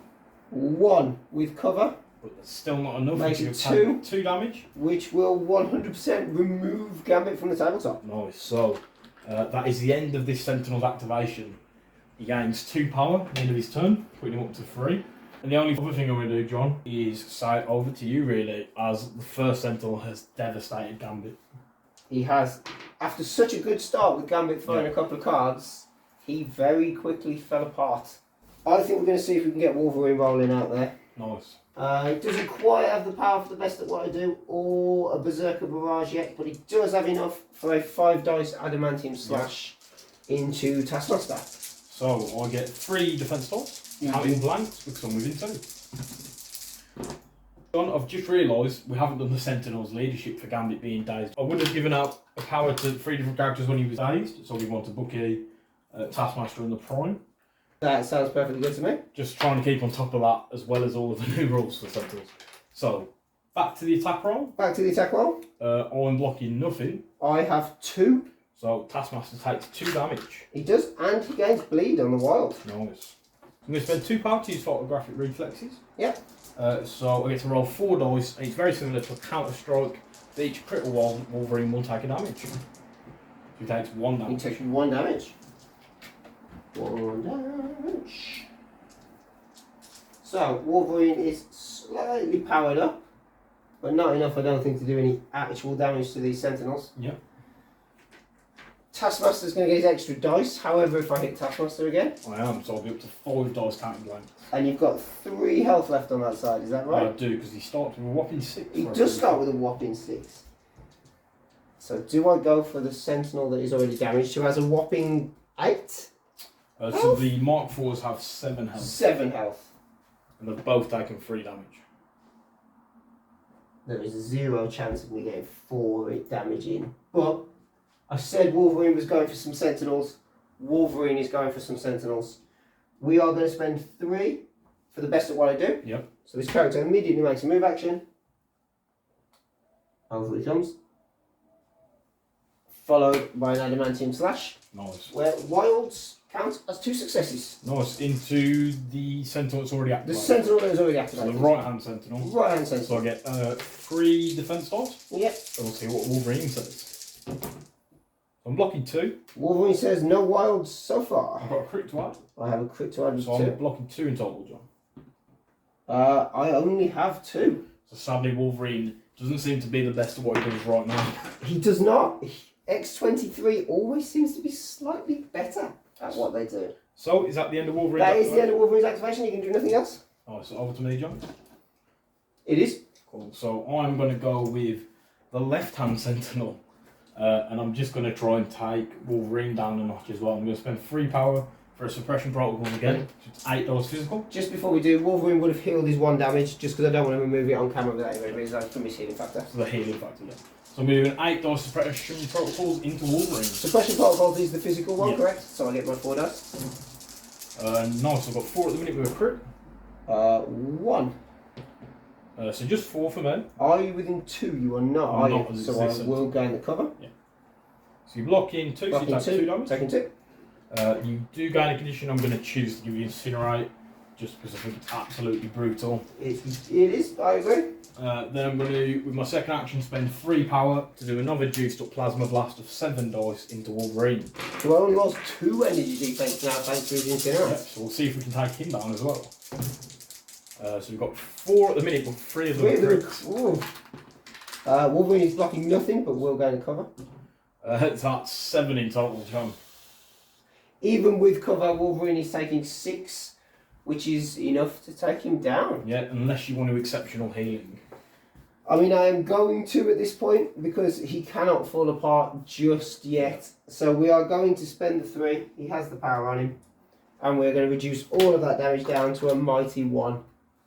1 with cover. But that's still not enough. Makes it 2. 2 damage. Which will 100% remove Gambit from the tabletop. Nice. So that is the end of this Sentinel's activation. He gains 2 power at the end of his turn, putting him up to 3. And the only other thing I'm going to do, John, is say it over to you really, as the first Sentinel has devastated Gambit. He has, after such a good start with Gambit throwing a couple of cards, he very quickly fell apart. I think we're going to see if we can get Wolverine rolling out there. Nice. He doesn't quite have the power for the best at what I do, or a Berserker Barrage yet, but he does have enough for a 5 dice Adamantium Slash into Taskmaster. So I get 3 defense dice, counting blanks because I'm within 2. John, I've just realised we haven't done the Sentinel's leadership for Gambit being dazed. I would have given out a power to 3 different characters when he was dazed, so we want to Bucky, Taskmaster and the Prime. That sounds perfectly good to me. Just trying to keep on top of that, as well as all of the new rules for Sentinels. So, back to the attack roll. Back to the attack roll. I'm blocking nothing. I have 2. So Taskmaster takes 2 damage. He does, and he gains bleed on the wild. Nice. I'm going to spend 2 power to use photographic reflexes. Yep. So I get to roll 4 dice, and it's very similar to a counter strike. For each critical Wolverine will take a damage. So he takes 1 damage. He takes 1 damage. 1 damage. So Wolverine is slightly powered up, but not enough, I don't think, to do any actual damage to these Sentinels. Yep. Taskmaster's going to get his extra dice. However, if I hit Taskmaster again, I am, so I'll be up to 5 dice counting blanks. and you've got 3 health left on that side, is that right? I do, because he starts with a whopping 6. He does start with a whopping 6. So do I go for the Sentinel that is already damaged, who has a whopping 8? So the Mark 4s have 7 health. 7 health. And they've both taken 3 damage. There is 0 chance of me getting 4 damage in. But I said Wolverine was going for some Sentinels. Wolverine is going for some Sentinels. We are going to spend 3 for the best at what I do. Yep. So this character immediately makes a move action. Over he comes. Followed by an adamantium slash. Nice. Where wilds count as 2 successes. Nice. Into the Sentinel that's already The activated. Sentinel that is already So activated. the right hand Sentinel. Right hand So Sentinel. I get 3 defense dice. Yep. So we'll see what Wolverine says. I'm blocking 2. Wolverine says no wilds so I've far. got a crit to add. I have a crit to add with So 2. I'm blocking 2 in total, John. I only have 2. So sadly, Wolverine doesn't seem to be the best at what he does right now. He does not. X-23 always seems to be slightly better at what they do. So is that the end of Wolverine? That is the end of Wolverine's activation. You can do nothing else. Alright, so over to me, John. It is. Cool. So I'm going to go with the left-hand Sentinel, and I'm just going to try and take Wolverine down a notch as well. I'm going to spend 3 power for a suppression protocol again. So it's 8 dice physical. Just before we do, Wolverine would have healed his 1 damage, just because I don't want to remove it on camera without him realising from his healing factor. So the healing factor. Yeah. So I'm going to do an 8 dice suppression protocols into Wolverine. Suppression protocol is the physical one, Yeah. correct? So I get my 4 dice. Nice. I've got 4 at the minute with a crit. 1. So just 4 for me. Are you within 2? You are not, I'm are not, you? as So it's I this will gain the cover. So you block in 2, so you Blocking take 2 damage. Taking 2. You do gain a condition. I'm going to choose to give you Incinerate, just because I think it's absolutely brutal. It is, I agree. Then I'm going to, with my second action, spend 3 power to do another juiced up plasma blast of 7 dice into Wolverine. So I only lost 2 energy defense now thanks to his Incinerate. Yep, so we'll see if we can take him down as well. So we've got 4 at the minute, but 3 of them are crits. Wolverine is blocking nothing, but will gain a cover. That's 7 in total, John. Even with cover, Wolverine is taking 6, which is enough to take him down. Yeah, unless you want to exceptional healing. I mean, I am going to at this point because he cannot fall apart just yet. So we are going to spend the 3. He has the power on him. And we're going to reduce all of that damage down to a mighty 1.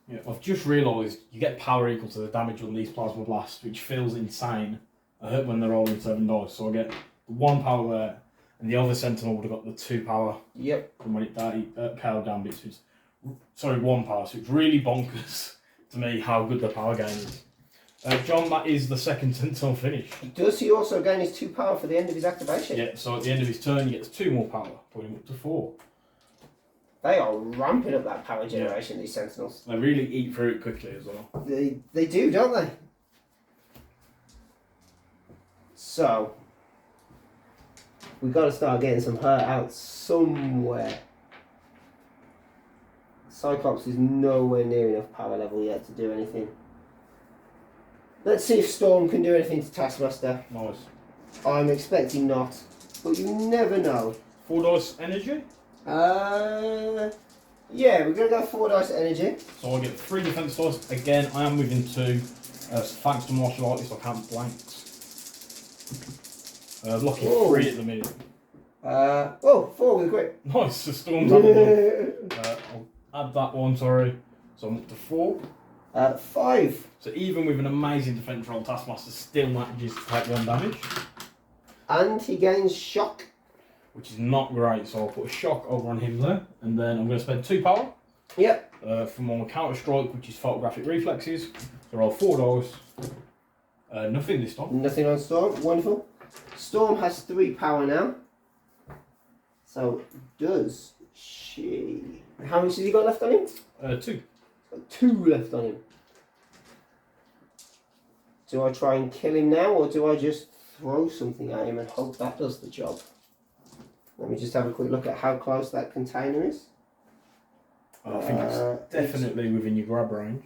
Yeah, I've just realised you get power equal to the damage on these plasma blasts, which feels insane. I hurt when they're rolling 7 dice, so I get the 1 power there, and the other Sentinel would have got the 2 power Yep. from when it powered down bits. So it's, 1 power, so it's really bonkers to me how good the power gain is. John, that is the second Sentinel finish. Does he also gain his 2 power for the end of his activation? Yeah, so at the end of his turn, he gets 2 more power, putting him up to 4. They are ramping up that power generation, these Sentinels. They really eat through it quickly as well. They do, don't they? So, we've got to start getting some hurt out somewhere. Cyclops is nowhere near enough power level yet to do anything. Let's see if Storm can do anything to Taskmaster. Nice. I'm expecting not, but you never know. 4 dice energy. Yeah, we're going to go 4 dice energy. So I get 3 defense dice. Again, I am within 2. Thanks to martial artists, I can't blanks. Blocking 3 at the minute. 4 with a crit. Nice, the storm's up one. I'll add that one, sorry. So I'm up to 4. 5. So even with an amazing defense roll, Taskmaster still manages to take 1 damage, And he gains shock. which is not great. So I'll put a shock over on him there, and then I'm going to spend 2 power. Yep. From my counter strike, which is photographic reflexes. So roll 4 dice. Nothing this time. Nothing on Storm. Wonderful. Storm has 3 power now. So does she? How much has he got left on him? 2. He's got 2 left on him. Do I try and kill him now, or do I just throw something at him and hope that does the job? Let me just have a quick look at how close that container is. I think it's definitely within your grab range.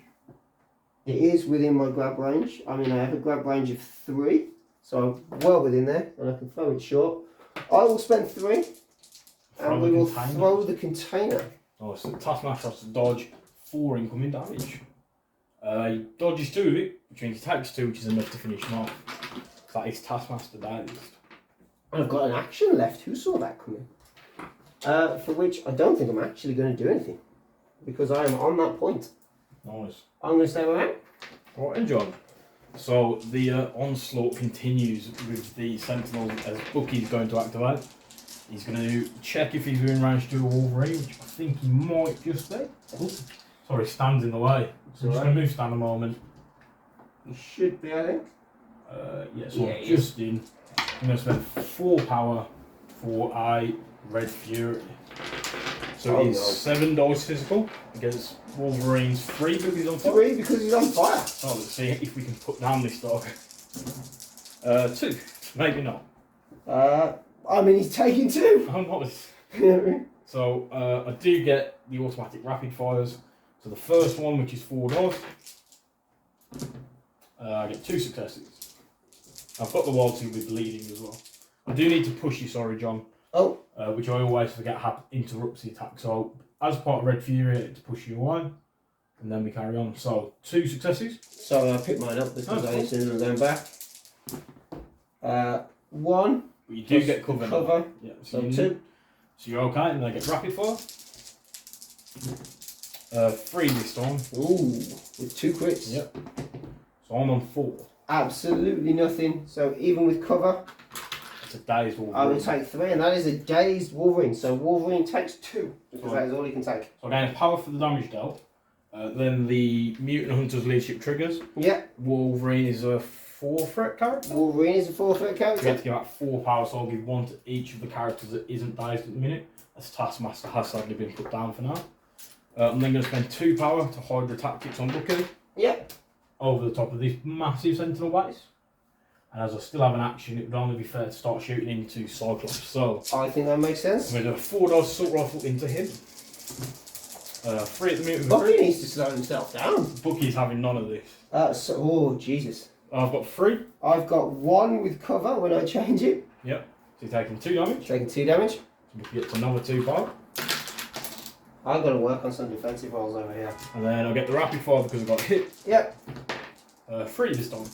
It is within my grab range. I mean, I have a grab range of 3, so I'm well within there, and I can throw it short. I will spend 3, and we will throw the container. Oh, so Taskmaster has to dodge 4 incoming damage. He dodges 2 of it, which means he takes 2, which is enough to finish him off. That is Taskmaster dazed. And I've got an action left. Who saw that coming? For which I don't think I'm actually going to do anything, because I am on that point. Nice. I'm going to stay where I am. Right, and John. So the onslaught continues with the Sentinel as Bucky's going to activate. He's going to check if he's within range to a Wolverine, which I think he might just be. Oh, sorry, stands in the way. So I'm just going to move stand a moment. He should be, I think. So I'm just in. I'm going to spend 4 power for a Red Fury. So it is 7 dice physical against Wolverine's 3 because he's on fire. 3 because he's on fire. Oh, let's see if we can put down this dog. 2, maybe not. I mean, he's taking 2. Oh, nice. So I do get the automatic rapid fires. So the first one, which is 4 dice, I get 2 successes. I've got the wild to with bleeding as well. I do need to push you, sorry, John. Oh. Which I always forget interrupts the attack. So as part of Red Fury, I get to push you away, and then we carry on. So 2 successes. So I picked mine up because I assume I'm going back. 1. But you do get cover. Cover. Yeah. So 2. So you're okay, and then I get rapid fire. 3 this time. Ooh, with 2 crits. Yep. So I'm on 4. Absolutely nothing. So even with cover, It's a dazed Wolverine. I will take 3, and that is a dazed Wolverine. So Wolverine takes 2 because that is all he can take. So I gain power for the damage dealt. Then the Mutant Hunter's leadership triggers. Yeah. Wolverine is a 4 threat character. Wolverine is a 4 threat So we character. have to give out 4 power, so I'll give 1 to each of the characters that isn't dazed at the minute. As Taskmaster has sadly been put down for now. I'm then going to spend 2 power to hide the tactics on Bucky. Yep. Over the top of this massive Sentinel base. And as I still have an action, it would only be fair to start shooting into Cyclops. So I think that makes sense. I'm going to do a 4 dice assault rifle into him. 3 at the mutant. Bucky needs to slow himself down. Bucky's having none of this. Oh, Jesus. I've got 3. I've got 1 with cover when I change it. Yep. So he's taking 2 damage. Taking 2 damage. So Bucky gets another 2 power. I've got to work on some defensive rolls over here. And then I'll get the rapid fire because I got hit. Yep. 3 this time.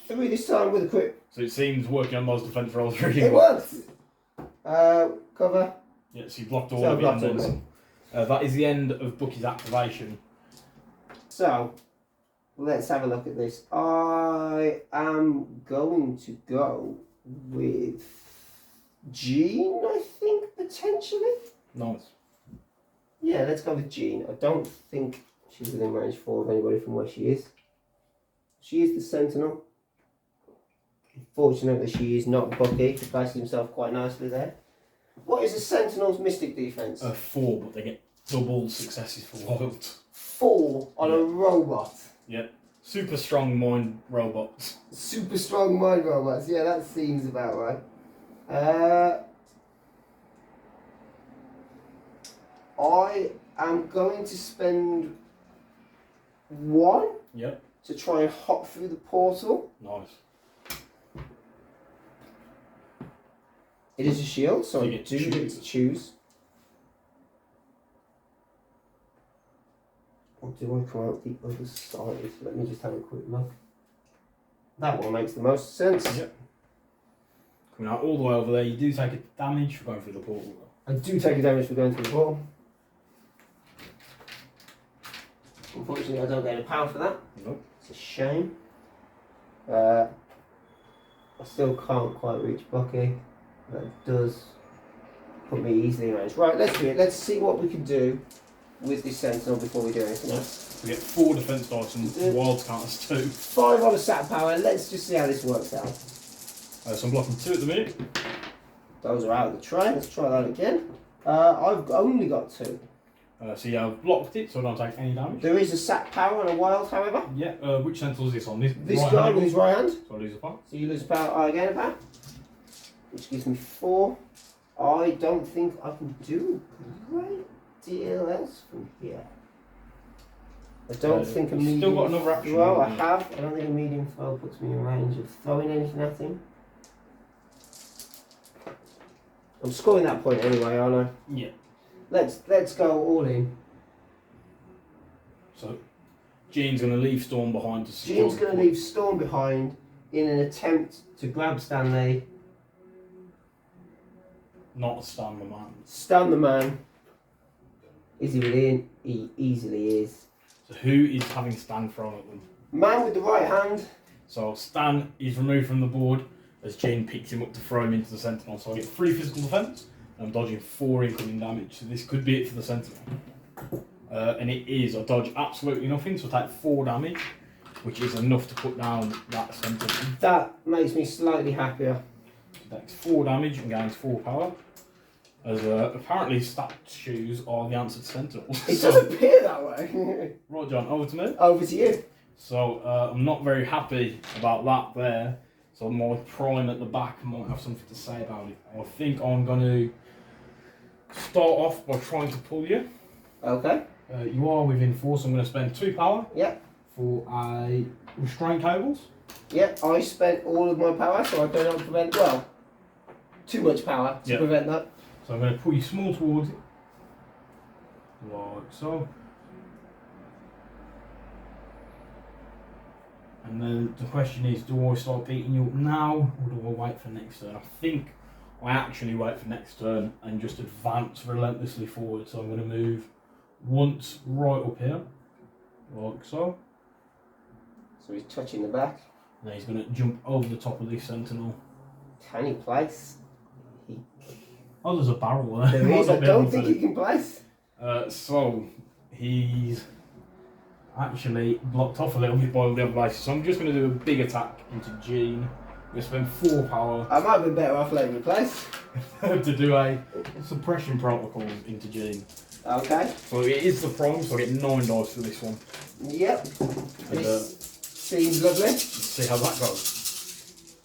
3 this time with a crit. So it seems working on those defense rolls really It well. worked. Cover. Yeah, so you've blocked all So of I've it. blocked And all of then that is the end of Bucky's activation. So, let's have a look at this. I am going to go with Jean, I think, potentially. Nice. Yeah, let's go with Jean. I don't think she's within range 4 of anybody from where she is. She is the Sentinel. Fortunately, she is not Bucky. He places himself quite nicely there. What is a Sentinel's mystic defense? 4, but they get double successes for wild. 4 on a robot. Yep. Super strong mind robots. Super strong mind robots. Yeah, that seems about right. I am going to spend 1 Yep. to try and hop through the portal. Nice. It is a shield, so You I get do to get to choose. Or do I come out the other side? Let me just have a quick look. That one makes the most sense. Yep. Coming out all the way over there, you do take a damage for going through the portal though. I do take a damage for going through the portal. Unfortunately, I don't get a power for that. Nope. It's a shame. I still can't quite reach Bucky. That does put me easily in range. Right, let's do it. Let's see what we can do with this Sentinel before we do anything else. We get 4 defense dice and wilds count as 2. 5 on a sat power. Let's just see how this works out. So I'm blocking 2 at the minute. Those are out of the tray. Let's try that again. I've only got 2. So yeah, I've blocked it, so I don't take any damage. There is a sat power and a wild, however. Yeah. Which Sentinel is this on? This right guy hand? with his right hand. So I lose a power. So you lose a power. I gain a power, which gives me 4. I don't think I can do a great deal else from here. I don't think a medium still got another action. throw. I have. I don't think a medium throw puts me in range of throwing anything at him. I'm scoring that point anyway, aren't I? Yeah. Let's go all in. So Jean's going to leave Storm behind to secure. Jean's going to leave Storm behind in an attempt to grab Stanley. Not stun the man. Stun the man. Is he within? He easily is. So who is having Stan thrown at them? Man with the right hand. So Stan is removed from the board as Jean picks him up to throw him into the Sentinel. So I get 3 physical defense and I'm dodging 4 incoming damage. So this could be it for the Sentinel. And it is. I dodge absolutely nothing, so I take 4 damage, which is enough to put down that Sentinel. That makes me slightly happier. Takes 4 damage and gains 4 power. As apparently statues are the answer to Sentinels. It does appear that way. Right, John, over to me. Over to you. So I'm not very happy about that there. So my prime at the back might have something to say about it. I think I'm going to start off by trying to pull you. Okay. You are within 4, so I'm going to spend 2 power. Yep. For a restraint cables. Yep. I spent all of my power, so I don't have to prevent. Well, too much power to prevent that. So I'm going to pull you small towards it. Like so. And then the question is, do I start beating you up now, or do I wait for next turn? I think I actually wait for next turn and just advance relentlessly forward. So I'm going to move once right up here, like so. So he's touching the back. And then he's going to jump over the top of this Sentinel. Can he place? Oh, there's a barrel there. There is. I don't think he can place. So he's actually blocked off a little bit by the other bases. So I'm just going to do a big attack into Jean. I'm going to spend 4 power. I might have been better off letting him place. to do a suppression protocol into Jean. Okay. So it is the prime, so I get 9 dice for this one. Yep. And, This seems lovely. let's see how that goes.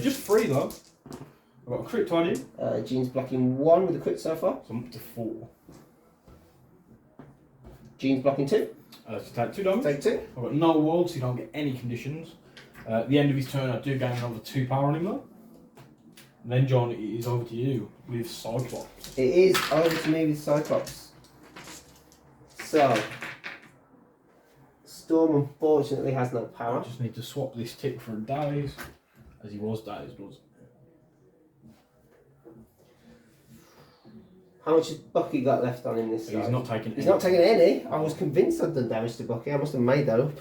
Just 3 though. I've got a crit to add in. Jean's blocking 1 with a crit so far. So I'm up to 4. Jean's blocking 2. So take 2 damage. Take 2. I've got no world, so you don't get any conditions. At the end of his turn, I do gain another 2 power on him though. And then John, it is over to you with Cyclops. It is over to me with Cyclops. So, Storm unfortunately has no I power. just need to swap this tick for a daze, as he was dazed, was. How much has Bucky got left on him this He's side? not taking. He's not taking any. I was convinced I'd done damage to Bucky. I must have made that up.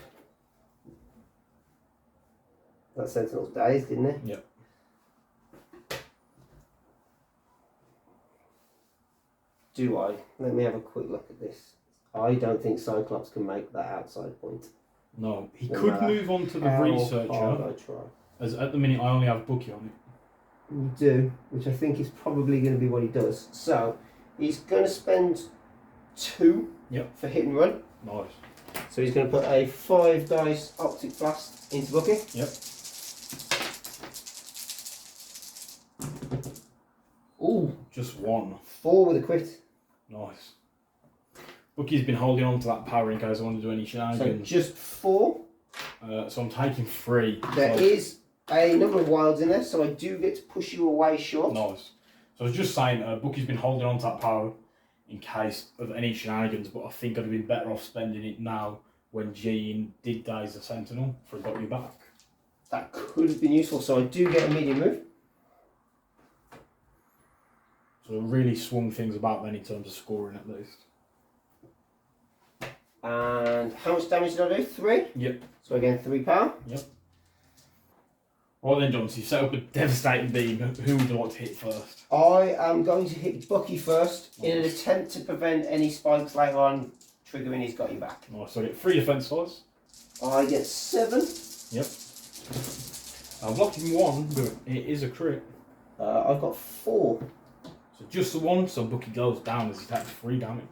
That Sentinel's dazed, didn't it? Yep. Do I? Let me have a quick look at this. I don't think Cyclops can make that outside point. No, he No could matter move on to the how researcher. hard I try. As at the minute, I only have Bucky on it. You do, which I think is probably going to be what he does. So, he's going to spend 2 for hit and run. Nice. So he's going to put a 5 dice optic blast into Bucky. Yep. Ooh, Just 1. 4 with a crit. Nice. Bucky's been holding on to that power in case I want to do any So shenanigans. just 4. So I'm taking 3. There so is a number of wilds in there, so I do get to push you away short. Nice. So I was just saying, Bucky's been holding on to that power in case of any shenanigans, but I think I'd have been better off spending it now when Jean did daze the Sentinel for got you back. That could have been useful, so I do get a medium move. So it really swung things about then in terms of scoring at least. And how much damage did I do? 3? Yep. So again, 3 power. Yep. Right then, John, so you set up a devastating beam. Who would you like to hit first? I am going to hit Bucky first in an attempt to prevent any spikes later on triggering his got you back. Nice, so I get 3 defense dice. I get 7. Yep. I've locked him 1, but it is a crit. I've got 4. So just the 1, so Bucky goes down as he takes 3 damage.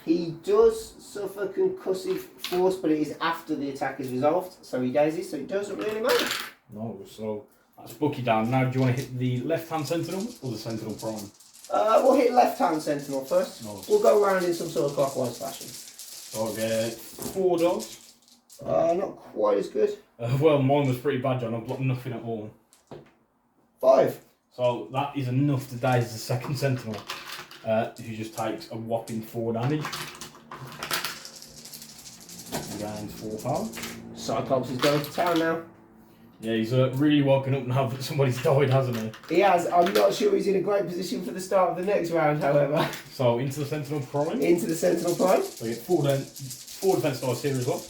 He does suffer concussive force, but it is after the attack is resolved, so he gazes, so it doesn't really matter. No, so that's Bucky down. Now, do you want to hit the left-hand Sentinel or the Sentinel Prime? We'll hit left-hand Sentinel first. Nice. We'll go around in some sort of clockwise fashion. So I'll get 4 dogs. Not quite as good. Well, mine was pretty bad, John. I've got nothing at all. 5. So that is enough to daze the second Sentinel, who just takes a whopping 4 damage. He gains 4 power. Cyclops is going to town now. Yeah, he's really woken up now that somebody's died, hasn't he? He has. I'm not sure he's in a great position for the start of the next round, however. So into the Sentinel Prime. Into the Sentinel Prime. So you get 4 defense dice here as well.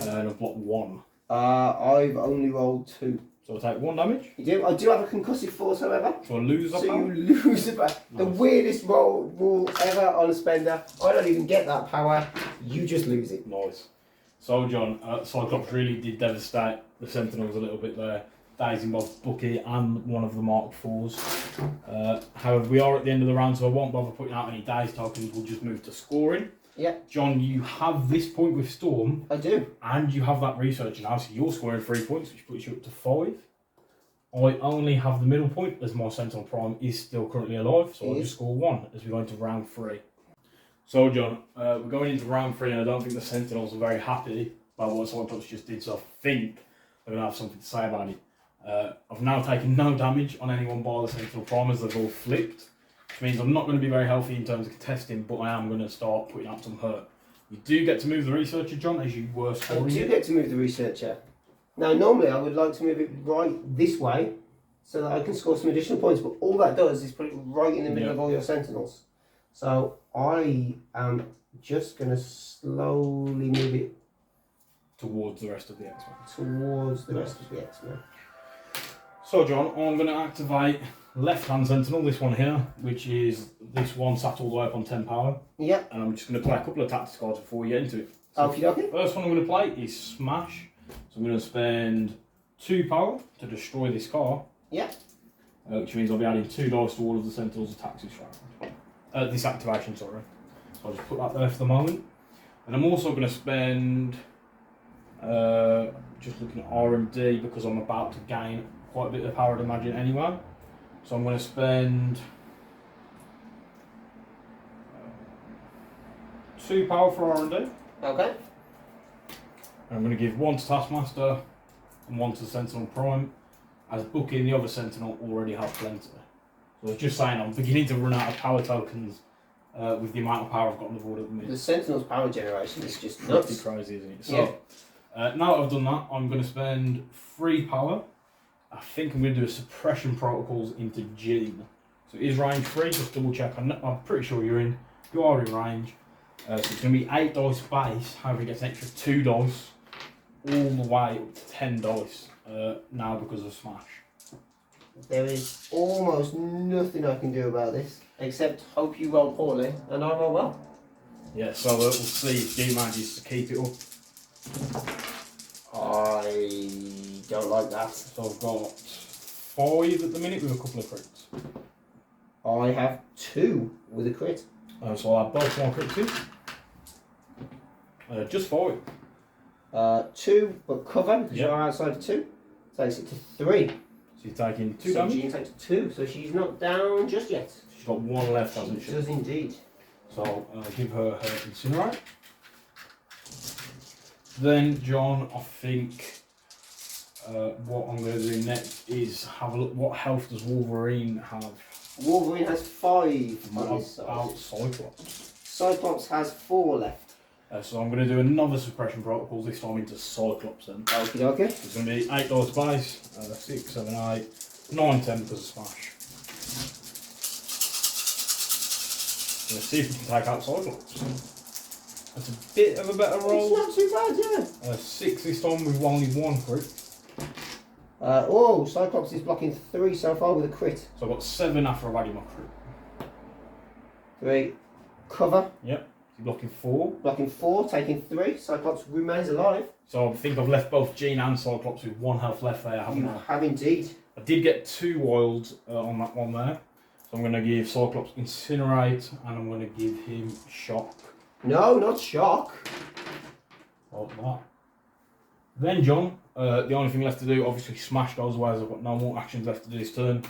And I've blocked 1. I've only rolled 2. So I take 1 damage. You do. I do have a concussive force, however. So I lose that So power. you lose the power. The weirdest rule ever on a spender. I don't even get that power. You just lose it. Nice. So John, Cyclops really did devastate the Sentinels a little bit there, dazing both Bucky and one of the Mark IVs. However, we are at the end of the round, so I won't bother putting out any daze tokens. We'll just move to scoring. Yeah. John, you have this point with Storm. I do. And you have that research now, so you're scoring 3 points, which puts you up to 5. I only have the middle point, as my Sentinel Prime is still currently alive, so I'll just score 1 as we go into round 3. So, John, we're going into round 3, and I don't think the Sentinels are very happy about what Cyclops just did, so I think they're going to have something to say about it. I've now taken no damage on anyone by the Sentinel Prime as they've all flipped, which means I'm not going to be very healthy in terms of contesting, but I am going to start putting out some hurt. You do get to move the Researcher, John, as you were scoring. I do get to move the Researcher. Now, normally I would like to move it right this way so that I can score some additional points, but all that does is put it right in the middle of all your Sentinels. So I am just going to slowly move it towards the rest of the X-Men. Towards the rest of the X-Men. So, John, I'm going to activate left-hand Sentinel, this one here, which is this one sat all the way up on 10 power. Yep. And I'm just going to play a couple of tactics cards before we get into it. So Okie dokie. First one I'm going to play is Smash. So I'm going to spend 2 power to destroy this car. Yep. Which means I'll be adding 2 dice to all of the Sentinel's attacks this round. This activation, sorry. So I'll just put that there for the moment. And I'm also going to spend, just looking at R&D, because I'm about to gain quite a bit of power, I'd imagine, anyway. So I'm going to spend 2 power for R&D. Okay. And I'm going to give 1 to Taskmaster and 1 to Sentinel Prime, as Bucky and the other Sentinel already have plenty. So I was just saying, I'm beginning to run out of power tokens with the amount of power I've got on the board at the minute. The Sentinel's power generation is just Pretty nuts. crazy, isn't it? So, now that I've done that, I'm going to spend 3 power. I think I'm going to do a suppression protocols into Jean. So it is range 3, just double check. I'm pretty sure you are in range. So it's going to be 8 dice base, however it gets an extra 2 dice all the way up to 10 dice now because of Smash. There is almost nothing I can do about this, except hope you roll poorly and I roll well. Yeah, so we'll see if G manages to keep it up. I don't like that. So I've got 5 at the minute with a couple of crits. I have 2 with a crit. So I'll add both more crits in. Just 5. 2, but cover, because you're outside of 2. Takes it to 3. So you're taking 2 so damage. Jean takes 2, so she's not down just yet. She's got 1 left, hasn't she? She does indeed. So give her Incinerate. Then, John, I think what I'm going to do next is have a look. What health does Wolverine have? Wolverine has 5 What on his side. about Cyclops? Cyclops has 4 left. So I'm going to do another suppression protocols, this time into Cyclops then. Okie dokie. It's going to be 8 dice base, 6, 7, 8, 9, 10 because of Smash. Let's see if we can take out Cyclops. That's a bit of a better roll. It's not too bad, yeah. 6 this time with only 1 crit. Oh, Cyclops is blocking 3 so far with a crit. So I've got 7 after I've added my crit. 3. Cover. Yep. So blocking 4. Blocking 4, taking 3. Cyclops remains alive. So I think I've left both Jean and Cyclops with 1 health left there, haven't You I? have indeed. I did get 2 wilds on that one there. So I'm going to give Cyclops Incinerate and I'm going to give him Shock. No, not Shock. Like that. Then John, the only thing left to do, obviously Smash goes away as I've got no more actions left to do this turn.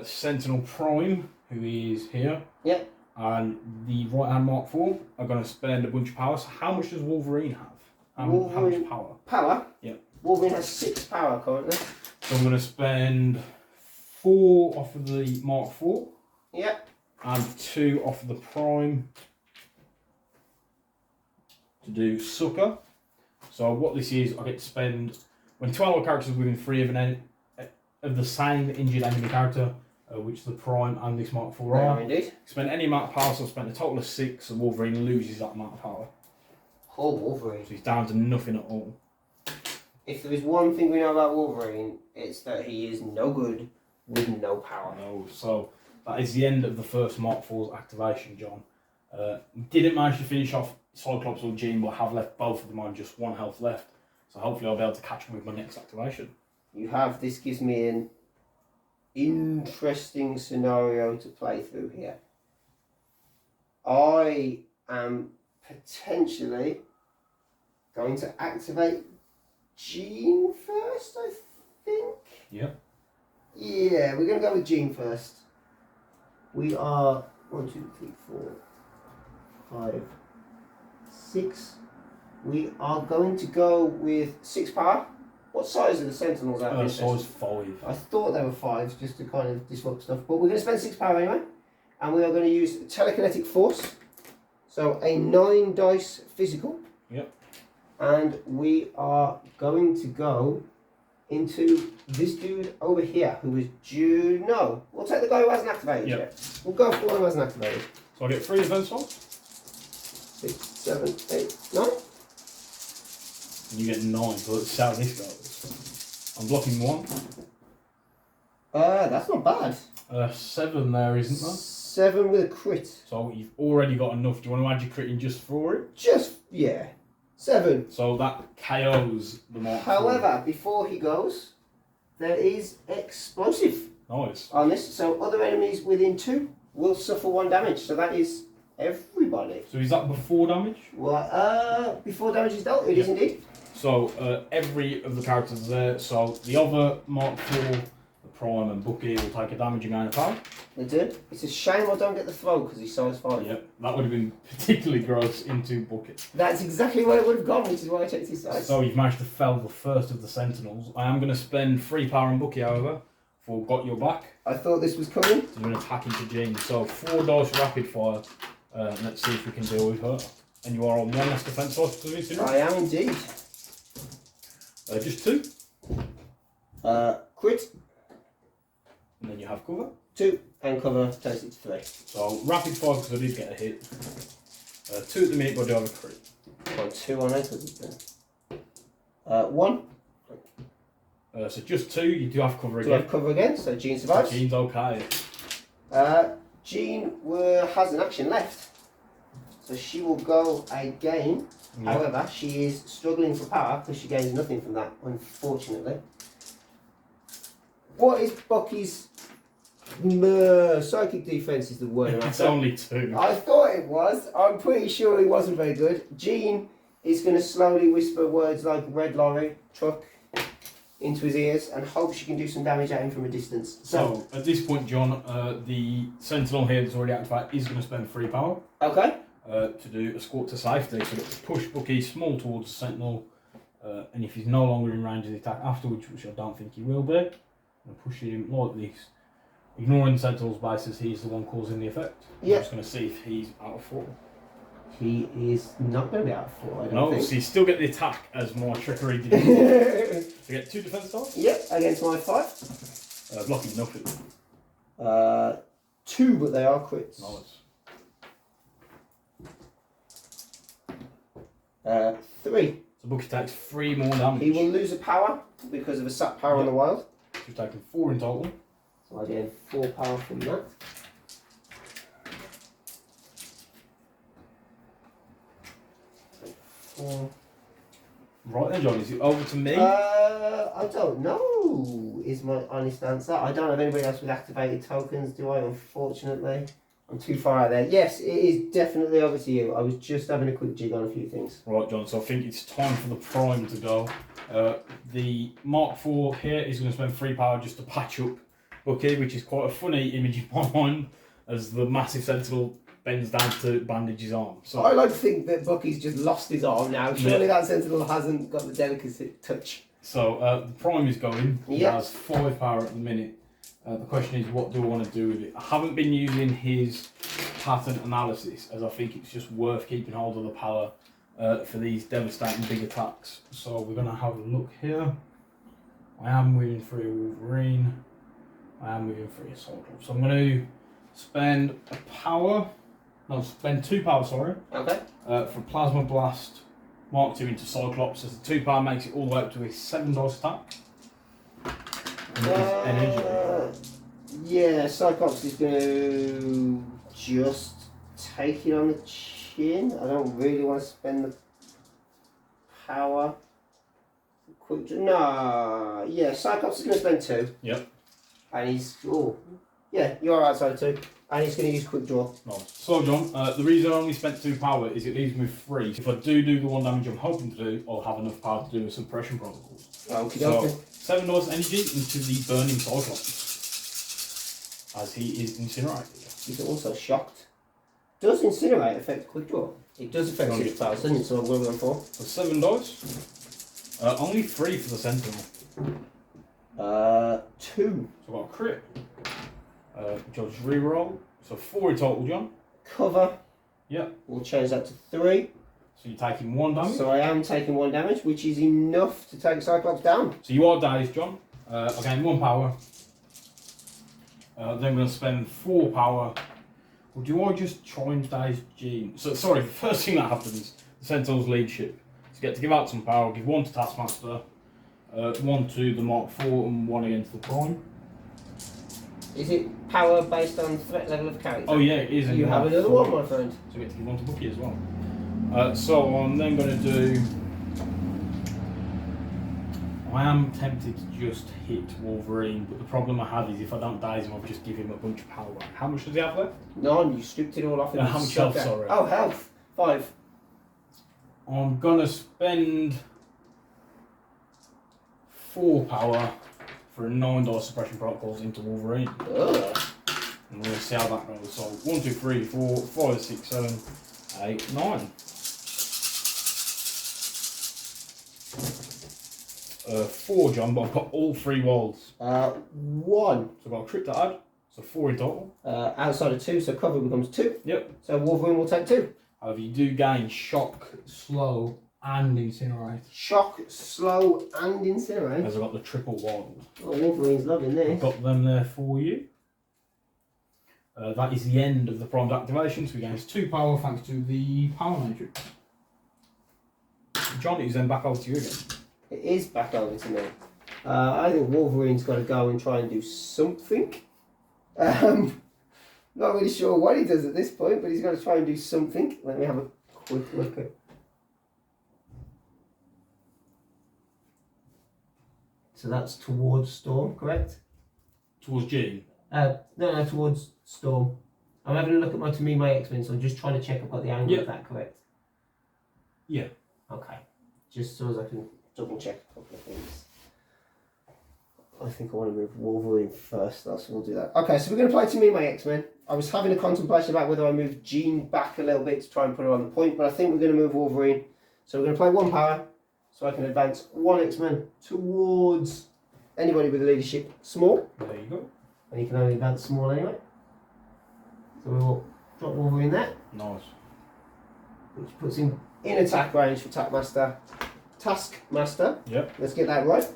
Sentinel Prime, who is here. Yep. And the right hand Mark 4 are going to spend a bunch of power. So how much does Wolverine have? How much power? Power? Yep. Wolverine has 6 power currently. So I'm going to spend 4 off of the Mark 4. Yep. And 2 off of the Prime to do Sucker. So what this is, I get to spend, when 12 characters within 3 of the same injured enemy character, which the Prime and this Mark 4 are. Indeed. Spend any amount of power, so I spend a total of 6, and Wolverine loses that amount of power. Oh, Wolverine. So he's down to nothing at all. If there is one thing we know about Wolverine, it's that he is no good with no power. No, so that is the end of the first Mark 4's activation, John. Didn't manage to finish off Cyclops or Jean, but have left both of them on just 1 health left. So hopefully I'll be able to catch them with my next activation. You have, this gives me an interesting scenario to play through here. I am potentially going to activate Jean first, I think. Yeah. Yeah, we're going to go with Jean first. We are 1, 2, 3, 4, 5, 6. We are going to go with 6 power. What size are the Sentinels out of Size 5. I thought they were 5s just to kind of disrupt stuff, but we're going to spend 6 power anyway. And we are going to use telekinetic force. So a 9 dice physical. Yep. And we are going to go into this dude over here who is due. No, we'll take the guy who hasn't activated yet. We'll go for the one who hasn't activated. So I get 3 defense rolls. 6, 7, 8, 9. And you get 9, so let's see how this goes. I'm blocking 1. That's not bad. 7 there, isn't there? 7 with a crit. So you've already got enough. Do you want to add your crit in just for it? Just, yeah. 7. So that KOs the Mark 4. However, before he goes, there is explosive Nice. on this. So other enemies within 2 will suffer 1 damage. So that is everybody. So is that before damage? Well, before damage is dealt, it is indeed. So every of the characters there. So the other Mark 4, the Prime and Bucky will take a damage and gain a power. They do. It's a shame I don't get the throw because he's size 5. Yep, that would have been particularly gross into Bucky. That's exactly where it would have gone, which is why I checked his size. So you've managed to fell the first of the Sentinels. I am going to spend 3 power on Bucky, however, for Got Your Back. I thought this was coming. So I'm going to attack into Jean. So 4 dice rapid fire. And let's see if we can deal with her. And you are on 1 less defense dice because of it. I am indeed. Just 2. Crit. And then you have cover. 2 and cover takes it to 3. So rapid fire because I did get a hit. 2 at the minute, but I do have a crit. Got 2 on it. 1. So just 2, you do have cover Do again. have cover again, so Jean survives. Jean's okay. Jean has an action left, so she will go again. Yeah. However, she is struggling for power because she gains nothing from that, unfortunately. What is Bucky's psychic defense? Is the word I'm It's after. only 2. I thought it was. I'm pretty sure he wasn't very good. Jean is going to slowly whisper words like red lorry, truck into his ears and hope she can do some damage at him from a distance. So at this point, John, the Sentinel here that's already activated is going to spend 3 power Okay. to do escort to safety. So let's push Bucky small towards the Sentinel, and if he's no longer in range of the attack afterwards, which I don't think he will be, I'm pushing him like this. Ignoring the Sentinel's bases, he's the one causing the effect. Yeah. I'm just going to see if he's out of 4. He is not going to be out of 4, I don't No, think. so you still get the attack as my trickery did. So you get 2 defense dice. Yep, against my 5. Blocking nothing. 2, but they are crits. Nice. 3. So Bucky takes 3 more damage. He will lose a power because of a sap power on the wild. He's taken 4 in total. So I gain 4 power from that. Four. Right then, John, is it over to me? I don't know, is my honest answer. I don't have anybody else with activated tokens, do I? Unfortunately. I'm too far out there. Yes, it is definitely over to you. I was just having a quick jig on a few things. Right, John, so I think it's time for the prime to go. The Mark IV here is going to spend 3 power just to patch up Bucky, which is quite a funny image in my mind, as the massive Sentinel bends down to bandage his arm. So I like to think that Bucky's just lost his arm now. Surely that Sentinel hasn't got the delicate touch. So the prime is going. He Yep. has 5 power at the minute. The question is, what do I want to do with it? I haven't been using his pattern analysis, as I think it's just worth keeping hold of the power for these devastating big attacks. So we're going to have a look here. I am moving through a Wolverine. I am moving through a Cyclops. So I'm going to spend spend 2 power, sorry. Okay. For Plasma Blast Mark II into Cyclops, as the 2 power makes it all the way up to a 7 dice attack. And it is energy. Yeah, Cyclops is going to just take it on the chin. I don't really want to spend the power. No, yeah, Cyclops is going to spend 2. Yep. And he's, yeah, you are outside of 2. And he's going to use quick draw. Nice. So John, the reason I only spent 2 power is it leaves me with 3. If I do the 1 damage I'm hoping to do, I'll have enough power to do a suppression protocols. Okay, So okay. 7 dice energy into the burning Cyclops, as he is incinerated. He's also shocked. Does Incinerate affect quick draw? It does affect 6 powers, doesn't it? So what are we on for? So 7 dice. Only 3 for the Sentinel. 2. So I've got a crit. Which I'll just reroll. So 4 in total, John. Cover. Yep. We'll change that to 3. So you're taking 1 damage. So I am taking 1 damage, which is enough to take Cyclops down. So you are dazed, John. I gain 1 power. Then I'm going to spend 4 power. Or do I just try and daze Jean? So sorry, the first thing that happens, the Sentinel's leadership. So you get to give out some power, give 1 to Taskmaster, 1 to the Mark IV, and 1 against the Prime. Is it power based on threat level of character? Oh yeah, it is. You have another one, my friend. So we get to give 1 to Bucky as well. So I'm then going to do... I am tempted to just hit Wolverine, but the problem I have is if I don't daze him, I'll just give him a bunch of power. How much does he have left? None, you stripped it all off. How much health, sorry? Oh, health. 5. I'm going to spend 4 power for a 9 dice suppression protocols into Wolverine. Ugh. And we'll see how that goes. So 1, 2, 3, 4, 5, 6, 7, 8, 9. 4, John, but I've got all 3 wilds. 1. So I've got a crit to add, so 4 in total. Outside of 2, so cover becomes 2. Yep. So Wolverine will take 2. However, you do gain shock, slow, and incinerate. Shock, slow, and incinerate. As I've got the triple wild. Oh, Wolverine's loving this. I've got them there for you. That is the end of the primed activation, so he gains 2 power thanks to the power matrix. John, it's then back over to you again. It is back over to me. I think Wolverine's got to go and try and do something. Not really sure what he does at this point, but he's got to try and do something. Let me have a quick look at. So that's towards Storm, correct? Towards Jean. No, towards Storm. I'm having a look at my X-Men, so I'm just trying to check I've got the angle of that correct. Yeah. Okay. Just so as I can double check a couple of things. I think I want to move Wolverine first, so we'll do that. Okay, so we're going to play to me, my X-Men. I was having a contemplation about whether I move Jean back a little bit to try and put her on the point, but I think we're going to move Wolverine. So we're going to play 1 power, so I can advance 1 X-Men towards anybody with a leadership small. There you go. And he can only advance small anyway. So we will drop Wolverine there, Nice. which puts him in attack range for Taskmaster. Yep. Let's get that right.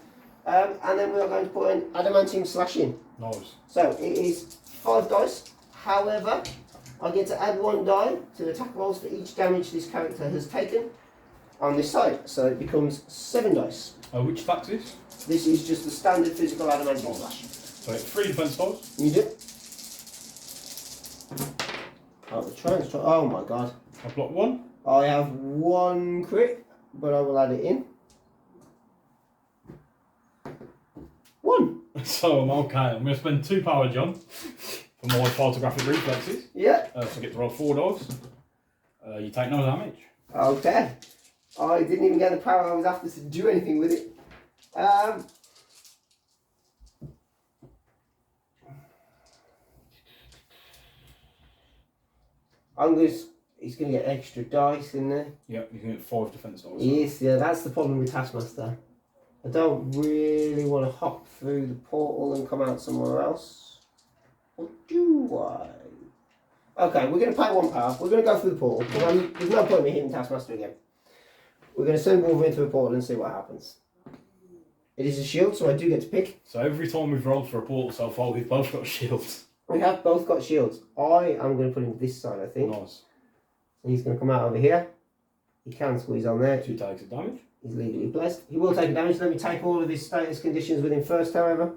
And then we are going to put an adamantium slash in. Nice. So it is 5 dice. However, I get to add 1 die to the attack rolls for each damage this character has taken. on this side, so it becomes 7 dice. Which attack is? This is just the standard physical adamantium slash. So 3 defense dice. You do. Oh, the train's try. Oh my god. I block 1. I have 1 crit, but I will add it in. 1. So I'm okay. I'm going to spend 2 power, John, for my photographic reflexes. Yeah. So I get to roll 4 dice. You take no damage. Okay. I didn't even get the power I was after to do anything with it. He's going to get extra dice in there. Yep, you can get 5 defense dice. Yes, yeah, that's the problem with Taskmaster. I don't really want to hop through the portal and come out somewhere else. Or do I? Okay, we're going to pay 1 power. We're going to go through the portal. There's no point in me hitting Taskmaster again. We're going to send Wolverine through the portal and see what happens. It is a shield, so I do get to pick. So every time we've rolled for a portal so far, we've both got shields. We have both got shields. I am going to put him this side, I think. Nice. So he's going to come out over here. He can squeeze on there. 2 takes of damage. He's legally blessed. He will take damage. Let me take all of his status conditions with him first, however.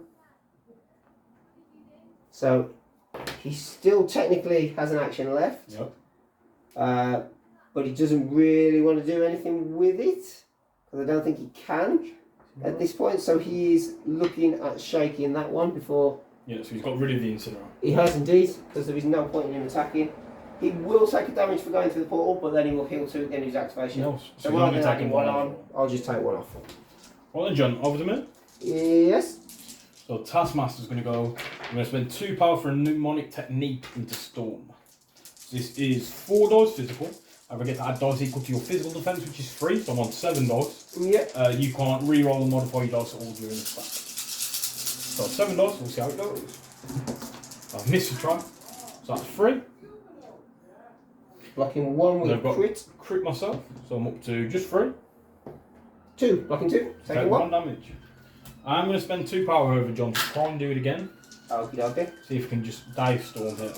So he still technically has an action left. Yep. But he doesn't really want to do anything with it. Because I don't think he can at this point. So he is looking at shaking that one before... Yeah, so he's got rid of the incinerator. He has indeed, because there is no point in him attacking. He will take a damage for going through the portal, but then he will heal 2 at the end of his activation. No, so you're rather only than taking adding one 1 off. on, I'll just take 1 off. Well then, John, over to me. Yes. So Taskmaster's going to go. I'm going to spend 2 power for a mnemonic technique into Storm. So this is 4 dice physical. I get to add dice equal to your physical defense, which is 3, so I'm on 7 dice. Yeah. You can't re-roll and modify your dice at all during this battle. So 7 dice, we'll see how it goes. I've missed a try. So that's 3. Blocking 1 with I've got crit. Crit myself, so I'm up to just 3. 2. Blocking 2. Taking Take 1. 1 damage. I'm going to spend 2 power over John to try and do it again. Okie dokie. See if we can just dive Storm here.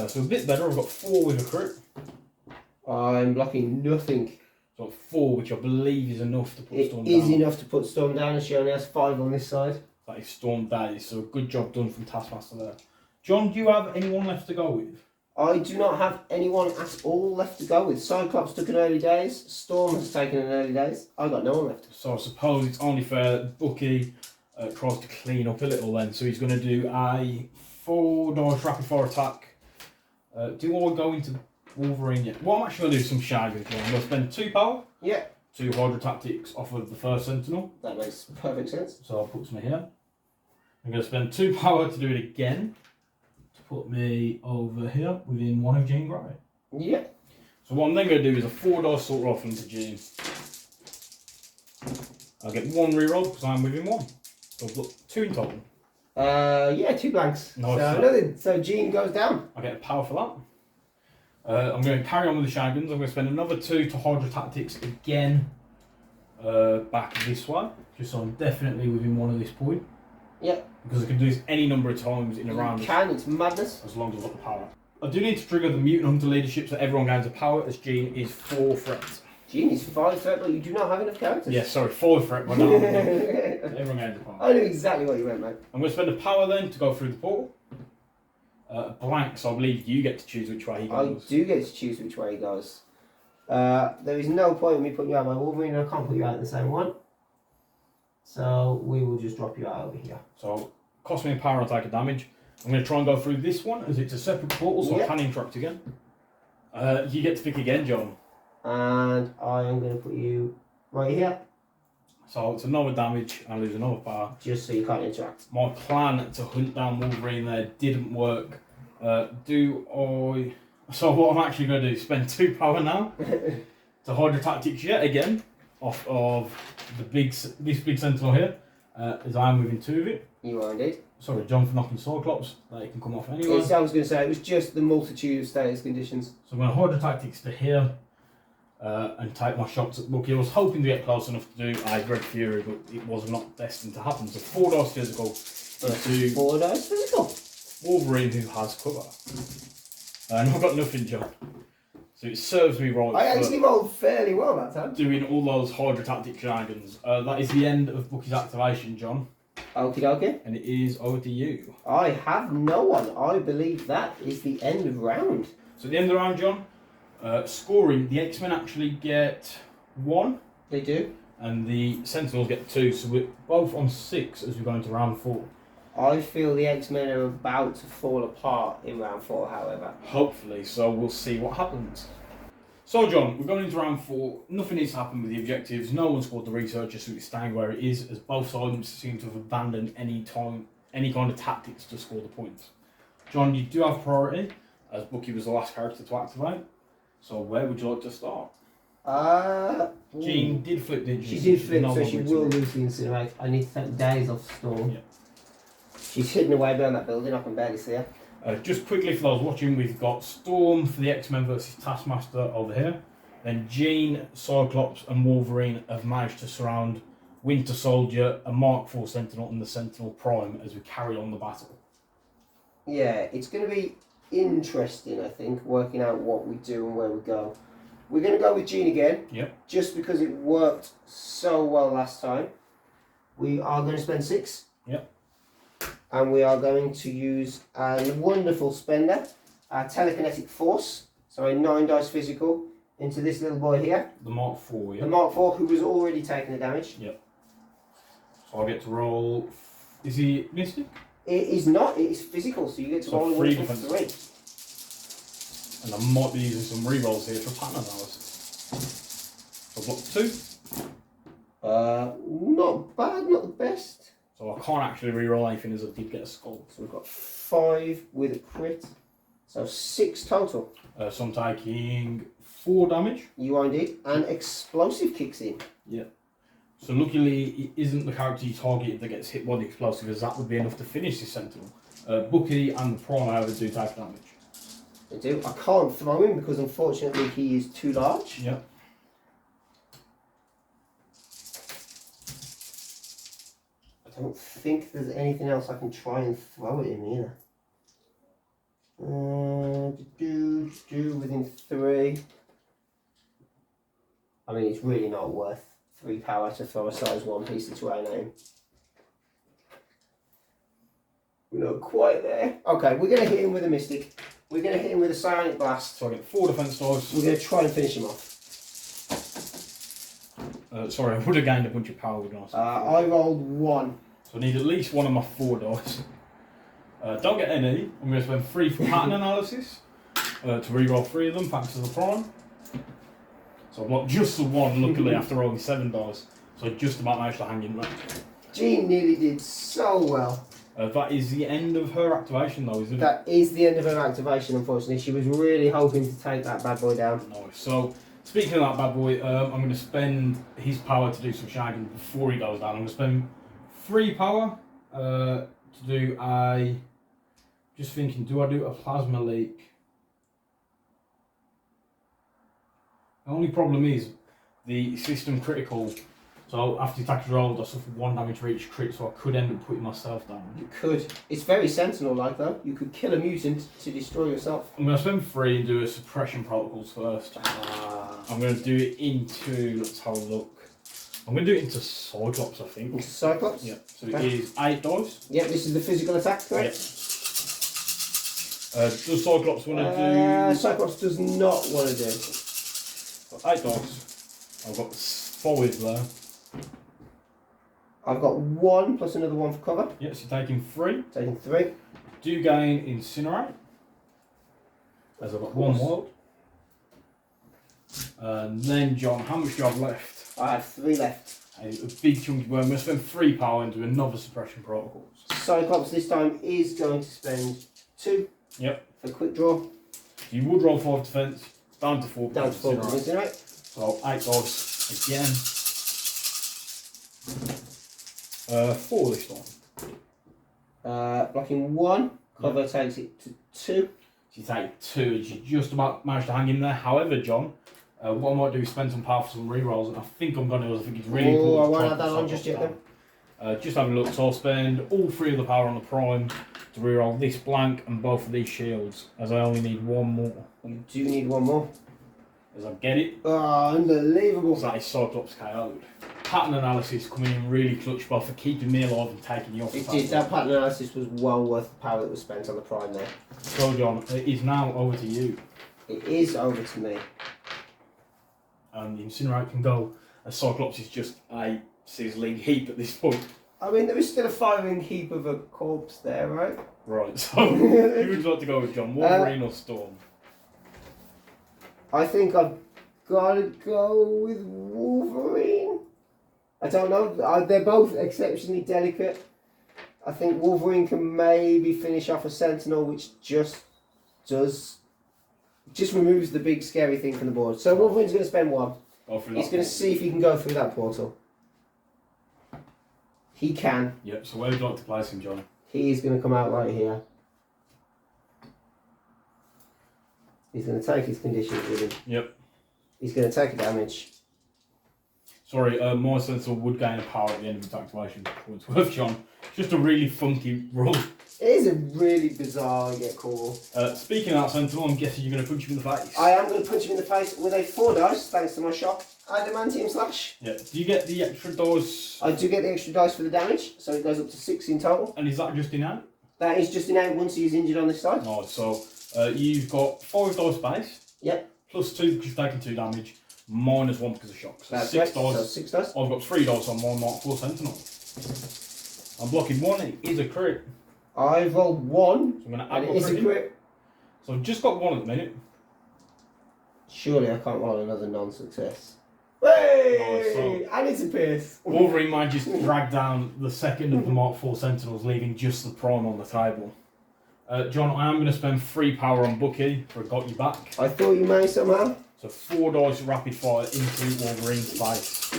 So a bit better, I've got 4 with a crit. I'm blocking nothing. So I've got 4, which I believe is enough to put Storm It down. is enough to put Storm down, and she only has 5 on this side. That is Storm dies, so good job done from Taskmaster there. John, do you have anyone left to go with? I do not have anyone at all left to go with. Cyclops took an early days. Storm has taken an early days. I got no one left. So I suppose it's only fair that Bucky tries to clean up a little then. So he's going to do a 4 dice rapid fire attack. Do I go into Wolverine yet? Well, I'm actually going to do some shagging. I'm going to spend 2 power. Yeah. 2 Hydra Tactics off of the first Sentinel. That makes perfect sense. So I'll put me here. I'm going to spend 2 power to do it again. To put me over here within 1 of Jean Grey. Yeah. So what I'm then going to do is a 4 dice sort rifle into Jean. I'll get 1 reroll because I'm within 1. So I've got 2 in total. Yeah, 2 blanks. Nice. So Jean goes down. I get a power for that. I'm going to carry on with the shotguns. I'm going to spend another 2 to Hydra Tactics again. Back this way. Just so I'm definitely within 1 of this point. Yeah. Because I can do this any number of times in a round. You can, it's madness. As long as I've got the power. I do need to trigger the Mutant Hunter leadership so everyone gains a power as Jean is 4 threat. Jean is 5 threat, but you do not have enough characters. Yes, sorry, 4 threat, but no. Everyone gains a power. I knew exactly what you meant, mate. I'm going to spend a power then to go through the portal. Blank, so I believe you get to choose which way he goes. I do get to choose which way he goes. There is no point in me putting you out my Wolverine, and I can't put you out in the same one. So we will just drop you out over here. So, cost me a power and take a damage. I'm going to try and go through this one as it's a separate portal, so I can interact again. You get to pick again, John. And I am going to put you right here. So it's another damage, I lose another power. Just so you can't interact. My plan to hunt down Wolverine there didn't work. So what I'm actually going to do is spend 2 power now to Hydra Tactics yet again off of this big Sentinel here, as I'm within 2 of it. You are indeed. Sorry, John, for knocking Cyclops. That can come off anyway. Yes, I was going to say, it was just the multitude of status conditions. So I'm going to Hydra Tactics to here and take my shots at Bucky. I was hoping to get close enough to do a Red Fury, but it was not destined to happen. So 4 dice physical into 4 dice physical. Wolverine, who has cover. And I've got nothing, John. So it serves me right. I actually rolled fairly well that time. Doing all those hydrotactic shenanigans. That is the end of Bookie's activation, John. Okie dokie. And it is over to you. I have no one. I believe that is the end of round. So at the end of the round, John, scoring, the X-Men actually get 1. They do. And the Sentinels get 2. So we're both on 6 as we go into round 4. I feel the X-Men are about to fall apart in round 4, however. Hopefully, so we'll see what happens. So John, we're going into round 4. Nothing needs to happen with the objectives. No one scored the researcher, so it's staying where it is, as both sides seem to have abandoned any kind of tactics to score the points. John, you do have priority, as Bookie was the last character to activate. So where would you like to start? Jean did flip, didn't she? She did flip, so she will lose the incinerate. I need to take days off Storm. Yeah. She's hidden away behind that building, I can barely see her. Just quickly for those watching, we've got Storm for the X-Men versus Taskmaster over here. Then Jean, Cyclops and Wolverine have managed to surround Winter Soldier, a Mark IV Sentinel and the Sentinel Prime as we carry on the battle. Yeah, it's going to be interesting, I think, working out what we do and where we go. We're going to go with Jean again. Yep. Just because it worked so well last time. We are going to spend 6. Yep. And we are going to use a wonderful spender, a telekinetic force, so a 9 dice physical, into this little boy here. The Mark IV, yeah. The Mark IV, who was already taking the damage. Yep. So I get to roll. Is he Mystic? It is not, it is physical, so you get to roll a 3 wonderful defense. 3. And I might be using some rerolls here for pattern analysis. So block 2. Not bad, not the best. So I can't actually reroll anything as I did get a skull. So we've got 5 with a crit, so 6 total. So I'm taking 4 damage. You are indeed, and explosive kicks in. Yeah. So luckily it isn't the character you targeted that gets hit by the explosive, as that would be enough to finish this Sentinel. Bookie and the Prime, however, do take damage. They do. I can't throw him because unfortunately he is too large. Yeah. I don't think there's anything else I can try and throw at him either. Do within 3. I mean, it's really not worth 3 power to throw a size 1 piece of terrain at him. We're not quite there. Okay, we're going to hit him with a Mystic. We're going to hit him with a Psionic Blast. So I get 4 defense dice. We're going to try and finish him off. Sorry, I would have gained a bunch of power with us. I rolled 1. So I need at least one of my 4 dice. Don't get any. I'm going to spend 3 for pattern analysis to reroll 3 of them, thanks to the Prime. So I've got just the 1, luckily, after rolling 7 dice. So I just about managed to hang in there. Jean nearly did so well. That is the end of her activation, though, isn't it? That is the end of her activation, unfortunately. She was really hoping to take that bad boy down. Nice. So, speaking of that bad boy, I'm going to spend his power to do some shagging before he goes down. I'm going to spend 3 power to do a... Just thinking, do I do a plasma leak? The only problem is the system critical. So after the attack is rolled, I suffer 1 damage for each crit, so I could end up putting myself down. You could. It's very Sentinel-like, though. You could kill a mutant to destroy yourself. I'm going to spend 3 and do a suppression protocols first. I'm going to do it into, let's have a look. I'm going to do it into Cyclops, I think. Into Cyclops? Yeah, so it is 8 dice. Yep, this is the physical attack, correct? Yep. Does Cyclops want to do... Cyclops does not want to do. So 8 dice. I've got 5 there. I've got 1 plus another 1 for cover. Yes, you're taking 3. Taking 3. Do gain Incinerate. As I've got 1 wild. And then, John, how much do you have left? I have 3 left. A big chunky worm. I'm going to spend 3 power into another suppression protocols. Cyclops this time is going to spend 2. Yep. For quick draw. You would roll 5 defense, down to 4. Down to 4 incinerate. So 8 dice again. 4 this time. Blocking 1. Cover takes it to 2. So you take 2 and you just about managed to hang in there. However, John, what I might do is spend some power for some rerolls, and I think I'm going to. I think it's really important. I won't to add that on just yet then. Just have a look, so I'll spend all 3 of the power on the prime to reroll this blank and both of these shields, as I only need 1 more. You do need 1 more. As I get it. Oh, unbelievable. So that is Cyclops KO'd. Pattern analysis coming in really clutch, both for keeping me alive and taking you off. It did. That pattern analysis was well worth the power that was spent on the prime there. So John, it is now over to you. It is over to me. And the Incinerate can go, as Cyclops is just a sizzling heap at this point. I mean, there is still a firing heap of a corpse there, right? Right, so who would you like to go with, John? Wolverine or Storm? I think I've got to go with Wolverine. I don't know. They're both exceptionally delicate. I think Wolverine can maybe finish off a Sentinel, which just removes the big scary thing from the board. So Wolverine's going to spend 1. He's going to see if he can go through that portal. He can. Yep, so where would you like to place him, John? He is going to come out right here. He's going to take his conditions with him. Yep. He's going to take a damage. Sorry, my Sentinel would gain a power at the end of its activation. For it's worth, John. Just a really funky roll. It is a really bizarre yet cool. Speaking of that Sentinel, I'm guessing you're going to punch him in the face. I am going to punch him in the face with a 4 dice, thanks to my shot. Adamantium slash. Yeah. Do you get the extra dice? I do get the extra dice for the damage, so it goes up to 6 in total. And is that just in hand? That is just innate once he's injured on this side. Nice. So you've got 5 dice base. Yep. Plus 2 because you've taken 2 damage. Minus 1 because of shock. So That's 6 right. dice. So 6 dice. I've got 3 dice on my Mark 4 Sentinel. I'm blocking 1. It is a crit. I've rolled 1. So I'm going to add And my it is a crit. crit. So I've just got 1 at the minute. Surely I can't roll another non-success. Hey! Nice, And it's a pierce. Wolverine might just drag down the second of the Mark 4 Sentinels, leaving just the prime on the table. John, I am going to spend 3 power on Bucky for Got You Back. I thought you may somehow. So 4 dice rapid fire into Wolverine's face.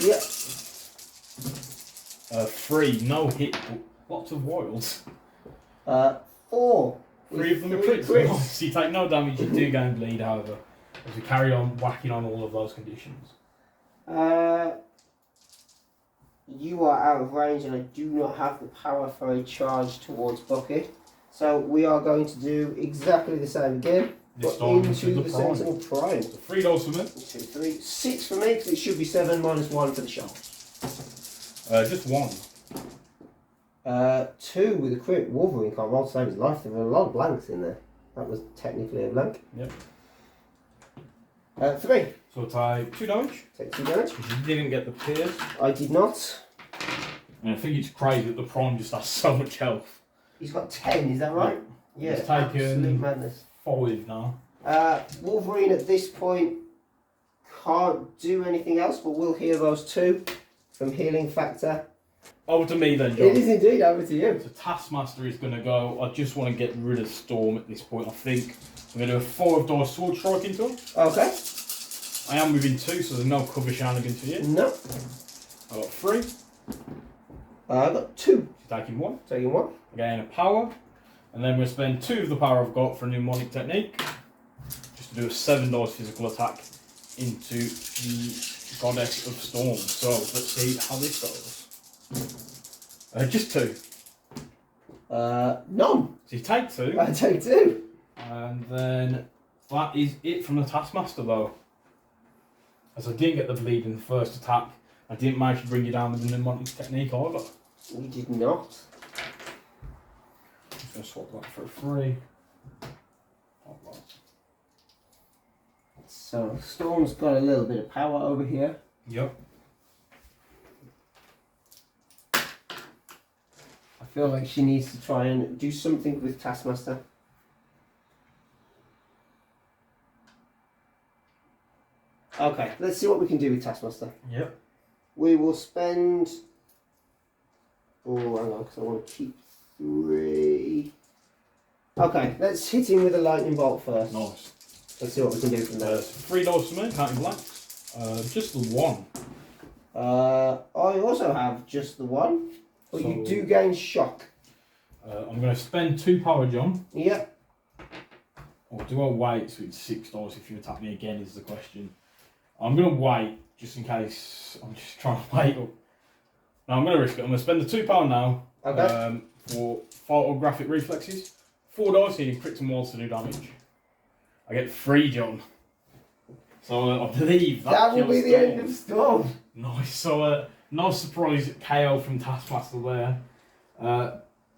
Yep. 3, no hit, but lots of wilds. 4. 3 of them are 3 crits. Nice. You take no damage, you do gain bleed, however, as we carry on whacking on all of those conditions. You are out of range and I do not have the power for a charge towards Bucky. So we are going to do exactly the same again. This But time into the prime. Sentinel Prime. So 3 dice for me. 1, 2, 3, 6 for me because it should be 7 minus 1 for the shot. Just 1. 2 with a crit. Wolverine can't roll to save his life. There were a lot of blanks in there. That was technically a blank. Yep. 3. So take 2 damage. Take 2 damage. Because you didn't get the pierce. I did not. And I think it's crazy that the prime just has so much health. He's got 10, is that right? Yeah, He's taken absolute madness. 5 now. Wolverine at this point can't do anything else, but we'll heal those 2 from healing factor. Over to me then, John. It is indeed over to you. So Taskmaster is going to go. I just want to get rid of Storm at this point. I think I'm going to do a 5 dice sword strike into him. Okay. I am moving 2, so there's no cover shenanigans for you. No. I got 3. I got 2. Taking 1. Taking 1. Again, a power. And then we'll spend 2 of the power I've got for a mnemonic technique. Just to do a 7 dice physical attack into the Goddess of Storm. So let's see how this goes. Just 2. None. So you take 2. I take 2. And then that is it from the Taskmaster though. As I didn't get the bleed in the first attack, I didn't manage to bring you down with the mnemonic technique either. We did not. Just going to swap that for a 3. So Storm's got a little bit of power over here. Yep. I feel like she needs to try and do something with Taskmaster. Okay, let's see what we can do with Taskmaster. Yep. We will spend... Oh, hang on, because I want to keep 3. Okay, let's hit him with a lightning bolt first. Nice. Let's see what we can do from there. $3 for me, counting blanks. Just the 1. I also have just the 1, but you So- do gain shock. I'm going to spend 2 power, John. Yep. Or do I wait so it's $6 if you attack me again is the question. I'm going to wait just in case. I'm just trying to wait up. Now I'm going to risk it. I'm going to spend the £2 now Okay. for photographic reflexes. 4 dice, so you need crits and walls to do damage. I get 3, John. So I believe that will be the end of Storm. Nice. So no surprise KO from Taskmaster there.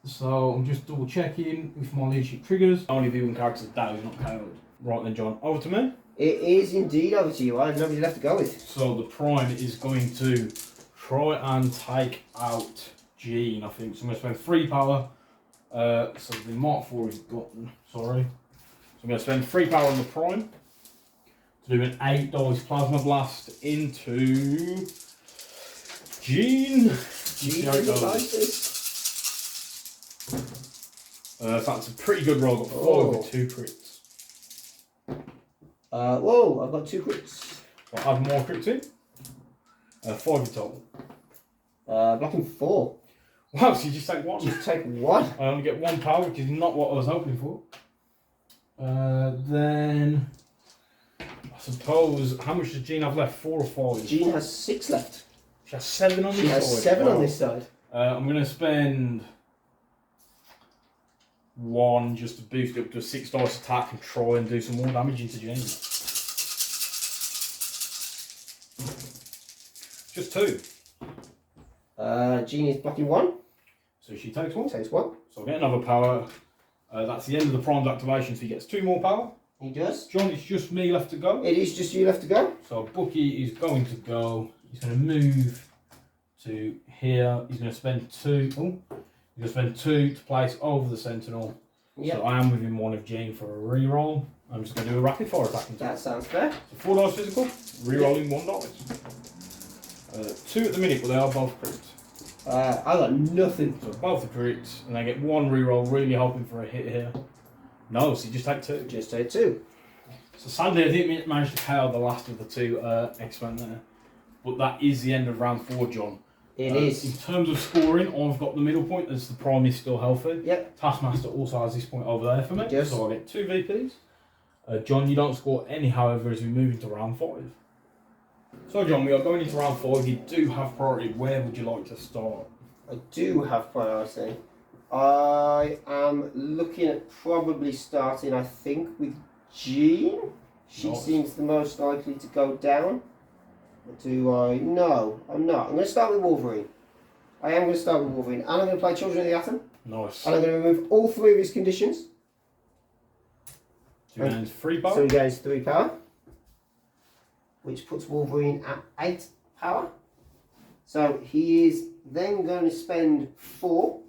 So I'm just double checking if my leadership triggers. Only the one character that is not KO'd. Right then, John, over to me. It is indeed over to you. I have nobody left to go with. So the Prime is going to try and take out Jean, I think. So I'm going to spend 3 power. So the Mark 4 is gone. Sorry. So I'm going to spend 3 power on the Prime to do an 8 dice Plasma Blast into Jean. Jean like this. That's a pretty good roll. Got 4 with 2 crits. Whoa, I've got 2 crits. I'll add more crits in. 5 in total. Blocking 4. Wow, so you just take 1. Just take 1. I only get 1 power, which is not what I was hoping for. Then I suppose, how much does Jean have left? 4 or 5? Jean has 6 left. She has 7 on this side. She has 7 on this side. I'm going to spend 1 just to boost it up to a 6 dice attack and try and do some more damage into Jean. Just 2. Jean is blocking 1. So she takes 1. Takes 1. So I'll get another power. That's the end of the Prime's activation, so he gets 2 more power. He does. John, it's just me left to go. It is just you left to go. So Bucky is going to go. He's going to move to here. He's going to spend 2. Oh, he's going to spend 2 to place over the Sentinel. Yep. So I am within 1 of Jean for a reroll. I'm just going to do a rapid fire attack. That sounds fair. So 4 dice physical, rerolling 1 dice. 2 at the minute, but they are both crits. I got nothing. So both are crits, and I get 1 reroll, really hoping for a hit here. No, so you just take 2. Just take 2. So sadly, I didn't manage to KO the last of the 2 X-Men there. But that is the end of round 4, John. It is. In terms of scoring, I've got the middle point as the Prime is still healthy. Yep. Taskmaster also has this point over there for me. Yes. So I get 2 VPs. John, you don't score any, however, as we move into round 5. So John, we are going into round 5. You do have priority. Where would you like to start? I do have priority. I am looking at probably starting, I think, with Jean. She Nice. seems the most likely to go down. Or do I? No, I'm not. I'm going to start with Wolverine. I am going to start with Wolverine. And I'm going to play Children of the Atom. Nice. And I'm going to remove all 3 of his conditions. So he gains 3 power. So he gains 3 power. Which puts Wolverine at 8 power. So he is then going to spend 4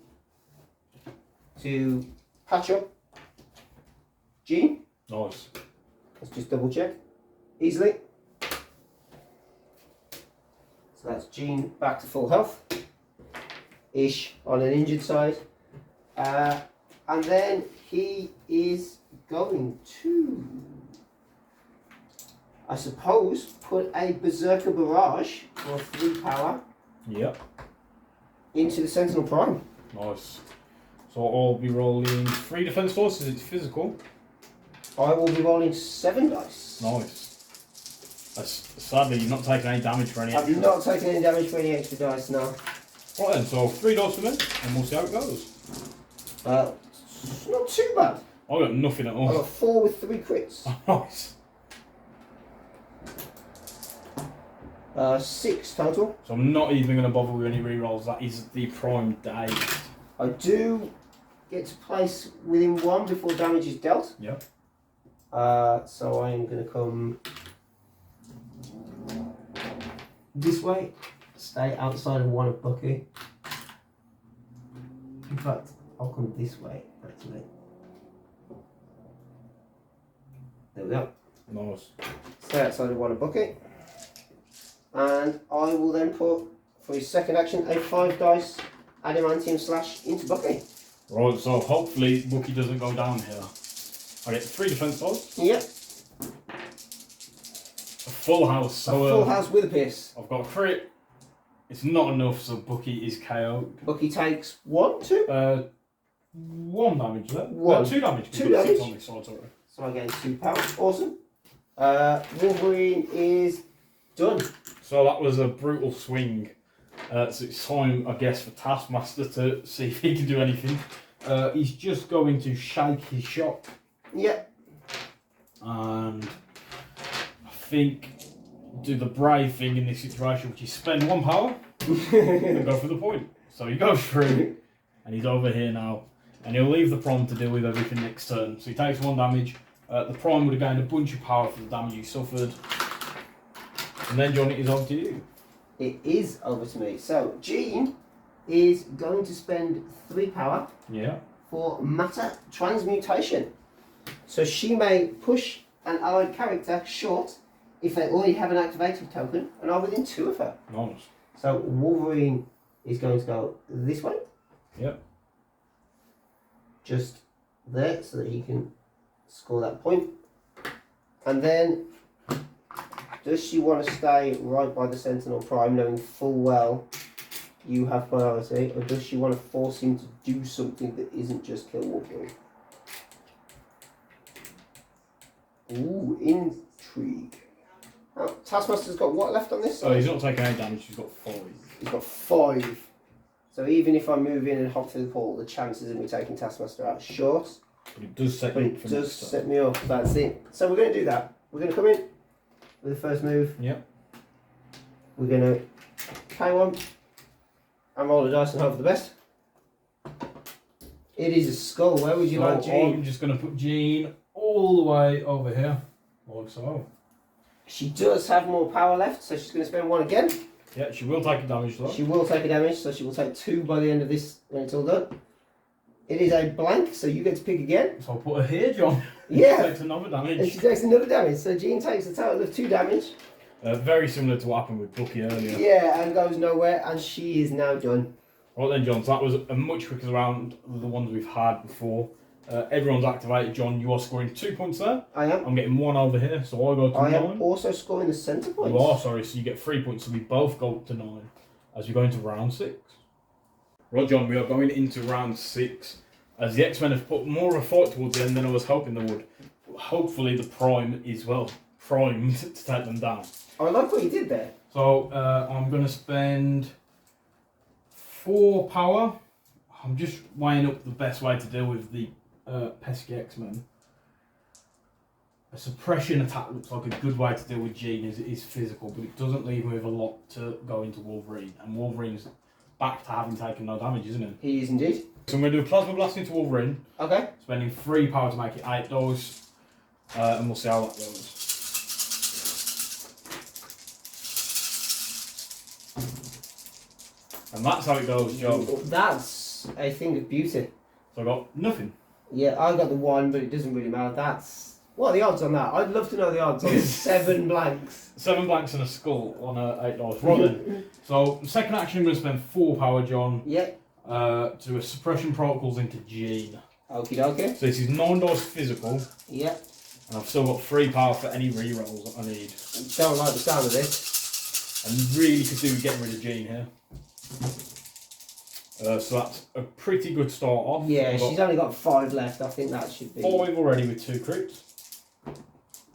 to patch up Jean. Nice. Let's just double check. Easily. So that's Jean back to full health. Ish on an injured side. And then he is going to, I suppose, put a Berserker Barrage for 3 power Yep. into the Sentinel Prime. Nice. So I'll be rolling 3 defense dice as it's physical. I will be rolling 7 dice. Nice. Sadly, you've not taken any damage for any I've extra. not taken any damage for any extra dice now. Right then, so 3 dice for me, and we'll see how it goes. It's not too bad. I got nothing at I all. got 4 with 3 crits. Nice. 6 total. So I'm not even going to bother with any rerolls. That is the Prime day. I do get to place within 1 before damage is dealt. Yep. So I am going to come this way, stay outside of 1 of Bucky. In fact, I'll come this way, actually. There we go. Nice. Stay outside of 1 of Bucky. And I will then put, for his second action, a 5 dice Adamantium Slash into Bucky. Right, so hopefully Bucky doesn't go down here. I get 3 defense dice. Yep. A full house. So, A full house with a pierce. I've got a crit. It's not enough, so Bucky is KO'd. Bucky takes 1, 2. 1 damage there. 1. 2 damage. 2 We've got 6 damage. on this side, sorry. So I gain 2 power. Awesome. Wolverine is done. So that was a brutal swing. So it's time, I guess, for Taskmaster to see if he can do anything. He's just going to shake his shot. Yep. And I think do the brave thing in this situation, which is spend 1 power and go for the point. So he goes through, and he's over here now. And he'll leave the Prime to deal with everything next turn. So he takes 1 damage. The Prime would have gained a bunch of power for the damage he suffered. And then, John, it is over to you. It is over to me. So Jean is going to spend 3 power for matter transmutation. So she may push an allied character short if they already have an activated token and are within 2 of her. Nice. So Wolverine is going to go this way. Yep. Just there so that he can score that point. And then, does she want to stay right by the Sentinel Prime, knowing full well you have priority, or does she want to force him to do something that isn't just kill Wolverine? Ooh, intrigue. Oh, Taskmaster's got what left on this? Oh, he's not taking any damage, he's got 5. He's got 5. So even if I move in and hop through the portal, the chances of me taking Taskmaster out are short. But it does set But you up it for does next turn. set me up, that's it. So we're going to do that. We're going to come in with the first move. Yep. We're going to K1 and roll the dice and hope for the best. It is a skull. Where would you So like Jean? I'm just going to put Jean all the way over here, like so. She does have more power left, so she's going to spend 1 again. Yeah, she will take a damage though. She will take a damage, so she will take 2 by the end of this when it's all done. It is a blank, so you get to pick again. So I'll put her here, John. Yeah. She takes another damage. And she takes another damage, so Jean takes a total of 2 damage. Very similar to what happened with Bucky earlier. Yeah, and goes nowhere, and she is now done. Right then, John, so that was a much quicker round than the ones we've had before. Everyone's activated, John. You are scoring 2 points there. I am. I'm getting 1 over here, so I go to 9. I am also scoring the centre points. You are, sorry, so you get 3 points, so we both go up to 9 as we go into round 6. Right, John, we are going into round 6 as the X-Men have put more of a fight towards the end than I was hoping they would. Hopefully the Prime is, well, primed to take them down. I like what you did there. So I'm going to spend 4 power. I'm just weighing up the best way to deal with the pesky X-Men. A suppression attack looks like a good way to deal with Jean as it is physical, but it doesn't leave me with a lot to go into Wolverine. And Wolverine's back to having taken no damage, isn't he? He is indeed. So I'm going to do a Plasma Blast into Wolverine, Okay. spending 3 power to make it 8 dice, and we'll see how that goes. And that's how it goes, John. That's a thing of beauty. So I got nothing. Yeah, I got the 1, but it doesn't really matter. That's... What are the odds on that? I'd love to know the odds on 7 blanks. 7 blanks and a skull on a 8 dice. Right then. So second action, I'm going to spend 4 power, John. Yep. To do a suppression protocols into Jean. Okie dokie. So this is 9 dice physical, Yep. and I've still got 3 power for any rerolls that I need. Don't like the sound of this. And really could do with getting rid of Jean here. So that's a pretty good start off. Yeah, I've she's got only got 5 left. I think that should be... 5 already with 2 crits.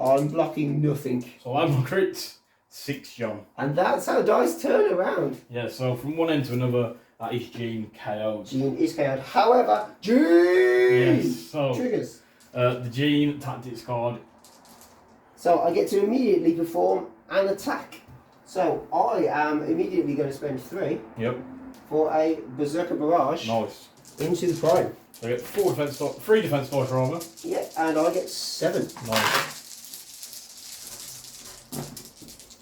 I'm blocking nothing. So I have my crits. 6, John. And that's how dice turn around. Yeah, so from one end to another, that is Jean KO'd. Jean is KO'd. However, Jean Yes, so triggers. the Jean tactics card. So I get to immediately perform an attack. So I am immediately going to spend 3 Yep. for a Berserker Barrage Nice. into the Prime. So I get 3 defense dice rather. Yeah, and I get 7. Nice.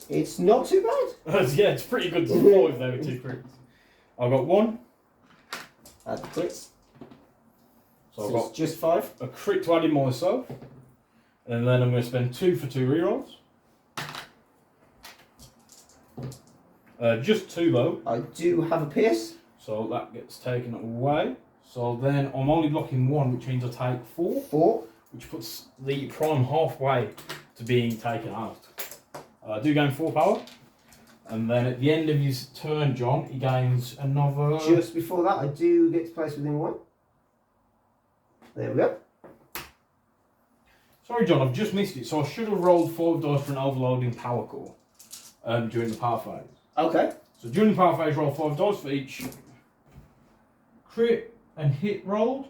It's not too bad. Yeah, it's pretty good to 5 there with 2 crits. I've got 1. That's crits. So I've So got it's just 5. a crit to add in myself. And then I'm going to spend 2 for 2 rerolls. Just 2 though. I do have a Pierce. So that gets taken away. So then I'm only blocking 1, which means I take 4. 4. Which puts the Prime halfway to being taken out. I do gain 4 power. And then at the end of his turn, John, he gains another... Just before that, I do get to place within 1. There we go. Sorry, John, I've just missed it. So I should have rolled 5 dice for an overloading power core during the power phase. Okay. So So during the power phase, roll 5 dice for each crit and hit rolled.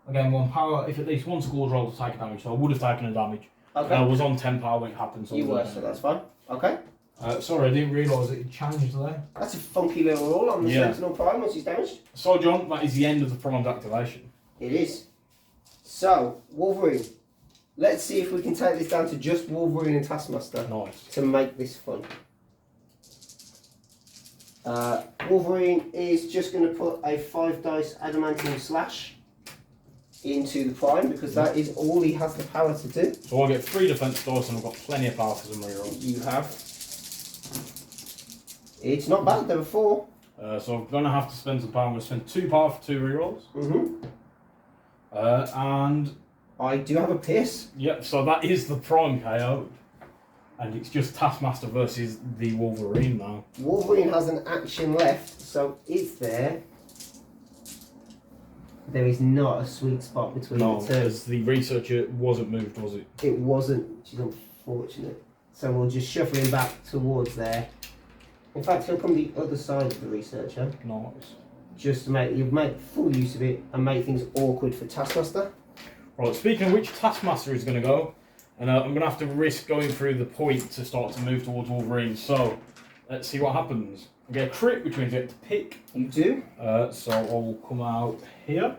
Again, 1 power. If at least 1 scored roll to take a damage, so I would have taken a damage. Okay. I was on 10 power when it happened. So you were, so that's fine. Okay. Sorry, I didn't realise it changed there. That's a funky little roll on the Sentinel Prime once he's damaged. So, John, that is the end of the Prime's activation. It is. So, Wolverine. Let's see if we can take this down to just Wolverine and Taskmaster. Nice. To make this fun. Wolverine is just going to put a 5 dice adamantium slash into the Prime because that is all he has the power to do. So I get 3 defense dice and I've got plenty of power for some rerolls. You have. It's not bad, there were 4. So I'm going to have to spend some power. I'm going to spend 2 power for 2 rerolls. And I do have a Pierce. yep, so that is the Prime KO. And it's just Taskmaster versus the Wolverine now. Wolverine has an action left, so is there. There is not a sweet spot between the two. Because the researcher wasn't moved, was it? It wasn't, which is unfortunate. So we'll just shuffle him back towards there. In fact, he'll come the other side of the researcher. Nice. Just to make full use of it and make things awkward for Taskmaster. Right, speaking of which, Taskmaster is going to go. And I'm going to have to risk going through the point to start to move towards Wolverine. So, let's see what happens. I get a crit, which means I get to pick. You do? So I will come out here.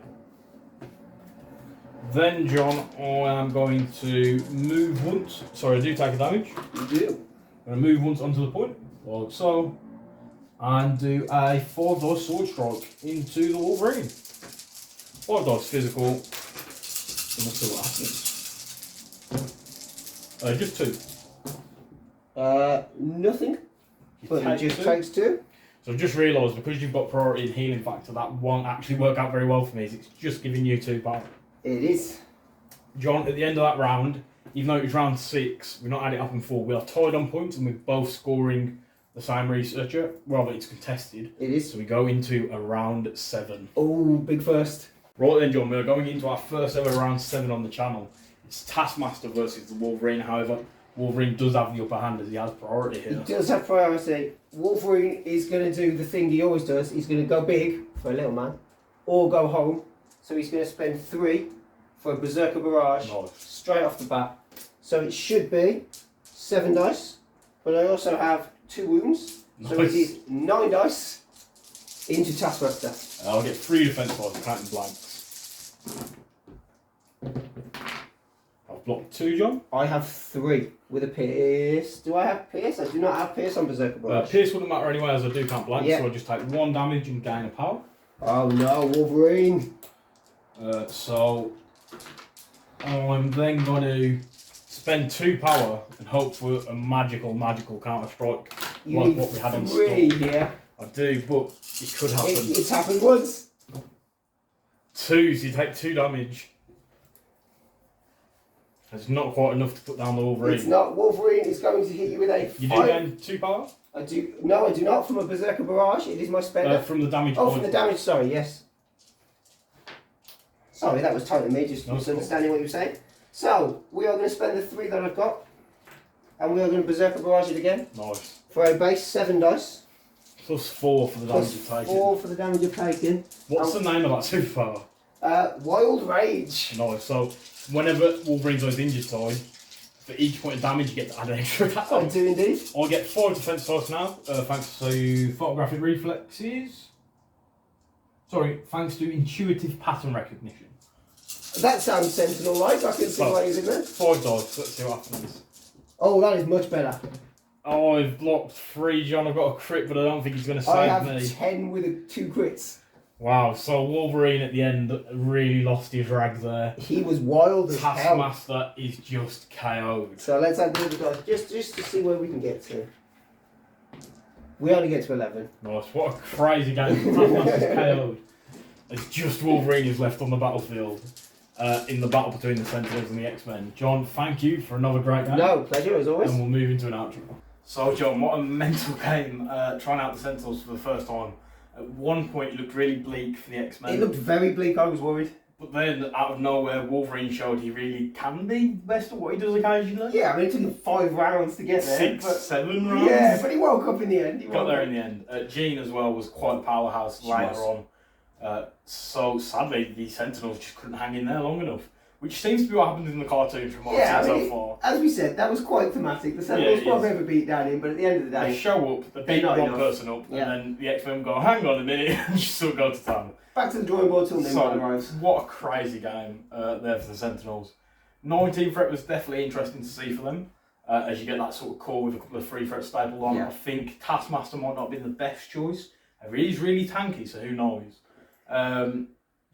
Then, John, I am going to move once. Sorry, I do take a damage. You do. I'm going to move once onto the point, like so. And do a 4 dice sword strike into the Wolverine. 5 dice physical. And we'll see what happens. Just 2. Nothing. But it just 2. takes 2. So I've just realised because you've got priority and healing factor, that won't actually work out very well for me. It's just giving you 2 power. It is. John, at the end of that round, even though it was round 6, we've not had it up in 4. We are tied on points and we're both scoring the same researcher. Well, it's contested. It is. So we go into a round 7. Oh, big first. Right then, John, we're going into our first ever round 7 on the channel. It's Taskmaster versus the Wolverine. However, Wolverine does have the upper hand as he has priority here. He does have priority. Wolverine is going to do the thing he always does. He's going to go big for a little man, or go home. So he's going to spend 3 for a Berserker Barrage straight off the bat. So it should be 7 dice, but I also have 2 wounds. So it is 9 dice into Taskmaster. I'll get 3 defense dice, counting blanks. I've blocked 2, John. I have 3 with a Pierce. Do I have Pierce? I do not have Pierce on Berserker Barrage. Pierce wouldn't matter anyway as I do count blanks, so I just take 1 damage and gain a power. Oh no, Wolverine! So I'm then going to spend 2 power and hope for a magical counter strike like what we had on 3 stock. here. I do, but it could happen. It's happened once. 2, so you take 2 damage. It's not quite enough to put down the Wolverine. It's not. Wolverine is going to hit you with a 5. You do gain 2 power? I do. No, I do not. From a Berserker Barrage, it is my spender. From the damage. Oh, from the damage. Sorry. Yes. Sorry, that was totally me. Just misunderstanding what you were saying. So we are going to spend the 3 that I've got, and we are going to Berserker Barrage it again. Nice. For a base 7 dice. Plus 4 for the damage you've taken. 4 for the damage you've taken. What's the name of that superpower? Wild Rage. Nice. So whenever Wolverine's on his injured side, for each point of damage you get to add an extra attack. I do indeed. I get 5 defense dice now, thanks to photographic reflexes. Sorry, thanks to intuitive pattern recognition. That sounds Sentinel-like. I can see why he's in there. 5 dice. Let's see what happens. Oh, that is much better. Oh, I've blocked 3, John. I've got a crit, but I don't think he's going to I save have me. 10 with 2 crits. Wow, so Wolverine at the end really lost his rag there. He was wild as hell. Taskmaster is just KO'd. So let's add the other dice, just to see where we can get to. We only get to 11. Nice, what a crazy game. Taskmaster's KO'd. It's just Wolverine who's left on the battlefield in the battle between the Sentinels and the X-Men. John, thank you for another great game. No, pleasure as always. And we'll move into an outro. So John, what a mental game trying out the Sentinels for the first time. At one point it looked really bleak for the X-Men. It looked very bleak, I was worried. But then, out of nowhere, Wolverine showed he really can be the best at what he does occasionally. Yeah, I mean, it took him 5 rounds to get there. 6, 7 rounds. Yeah, but he woke up in the end. He got there in the end. Jean as well was quite a powerhouse later on. So sadly, the Sentinels just couldn't hang in there long enough, which seems to be what happened in the cartoon from what I've seen so far. As we said, that was quite thematic. The Sentinels got a bit of a beat down in, but at the end of the day, they show up, they beat one person up, and then the X-Men go, hang on a minute, and just sort of go to town. Back to the drawing board till Nimrod arrives. What a crazy game there for the Sentinels. 19 threat was definitely interesting to see for them, as you get that sort of core with a couple of 3 threat stapled on. I think Taskmaster might not have been the best choice. He's really tanky, so who knows.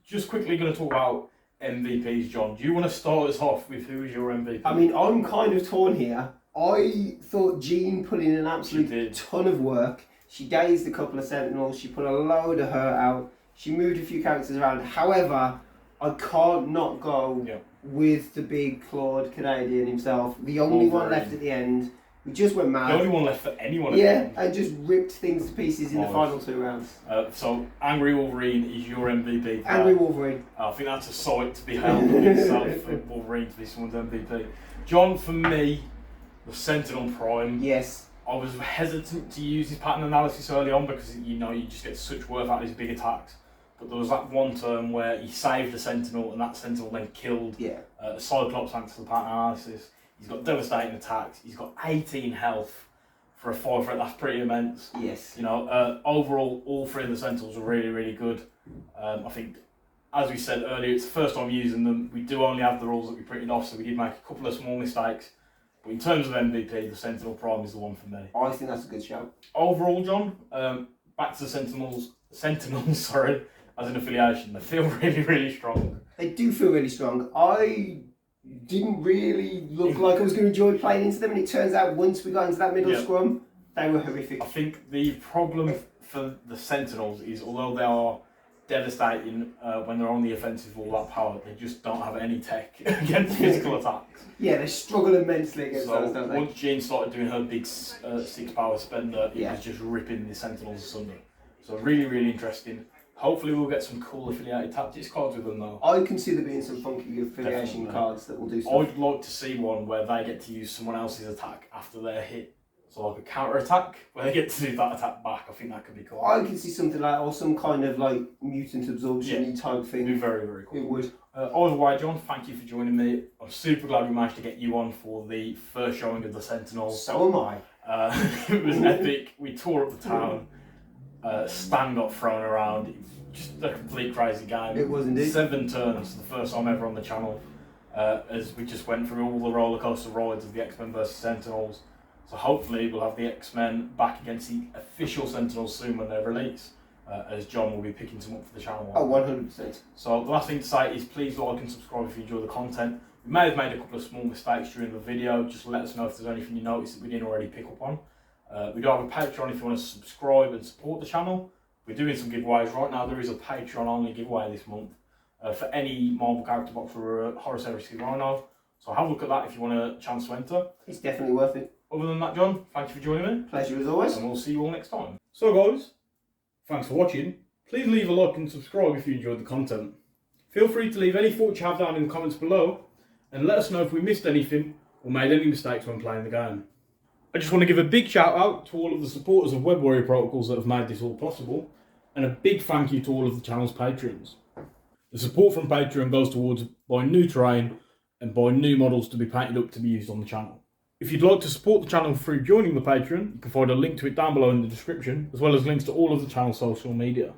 Just quickly going to talk about MVPs, John. Do you want to start us off with who is your MVP? I mean, I'm kind of torn here. I thought Jean put in an absolute ton of work. She dazed a couple of Sentinels. She put a load of hurt out. She moved a few characters around. However, I can't not go with the big clawed Canadian himself. The only one left at the end. We just went mad. The only one left for anyone at the end. And just ripped things to pieces in the final 2 rounds. So, Angry Wolverine is your MVP. Angry Wolverine. I think that's a sight to be held in itself for Wolverine to be someone's MVP. John, for me, the Sentinel Prime. Yes. I was hesitant to use his pattern analysis early on because, you just get such worth out of his big attacks. But there was that one turn where he saved the Sentinel and that Sentinel then killed the Cyclops thanks to the pattern analysis. He's got devastating attacks. He's got 18 health for a 5 threat. That's pretty immense. Yes. Overall, all 3 of the Sentinels are really, really good. I think, as we said earlier, it's the first time using them. We do only have the rules that we printed off, so we did make a couple of small mistakes. But in terms of MVP, the Sentinel Prime is the one for me. I think that's a good shout. Overall, John, back to the Sentinels, sorry, as an affiliation, they feel really, really strong. They do feel really strong. I didn't really look like I was going to enjoy playing into them, and it turns out once we got into that middle scrum, they were horrific. I think the problem for the Sentinels is, although they are devastating when they're on the offensive with all that power, they just don't have any tech against physical attacks. Yeah, they struggle immensely against those, don't they? Once Jean started doing her big 6 power spender, it was just ripping the Sentinels asunder. So really, really interesting. Hopefully we'll get some cool affiliated tactics cards with them though. I can see there being some funky affiliation cards that will do stuff. I'd like to see one where they get to use someone else's attack after they're hit. So like a counter attack, where they get to do that attack back. I think that could be cool. I can see something like, or some kind of like mutant absorption type thing. It'd be very, very cool. It would. Either way, John, thank you for joining me. I'm super glad we managed to get you on for the first showing of the Sentinels. So am I. It was epic. We tore up the town. Stan got thrown around. It was just a complete crazy game. It was indeed. 7 turns, the first time ever on the channel, as we just went through all the roller coaster rides of the X-Men versus Sentinels. So hopefully we'll have the X-Men back against the official Sentinels soon when they release, as John will be picking some up for the channel. Oh, 100%. So the last thing to say is please like and subscribe if you enjoy the content. We may have made a couple of small mistakes during the video. Just let us know if there's anything you noticed that we didn't already pick up on. We do have a Patreon if you want to subscribe and support the channel. We're doing some giveaways right now. There is a Patreon only giveaway this month for any Marvel character box or a Horus Heresy Rhino. So have a look at that if you want a chance to enter. It's definitely worth it. Other than that, John, thank you for joining me. Pleasure as always. And we'll see you all next time. So guys, thanks for watching. Please leave a like and subscribe if you enjoyed the content. Feel free to leave any thoughts you have down in the comments below and let us know if we missed anything or made any mistakes when playing the game. I just want to give a big shout out to all of the supporters of Web Warrior Protocols that have made this all possible, and a big thank you to all of the channel's patrons. The support from Patreon goes towards buying new terrain and buying new models to be painted up to be used on the channel. If you'd like to support the channel through joining the Patreon, you can find a link to it down below in the description, as well as links to all of the channel's social media.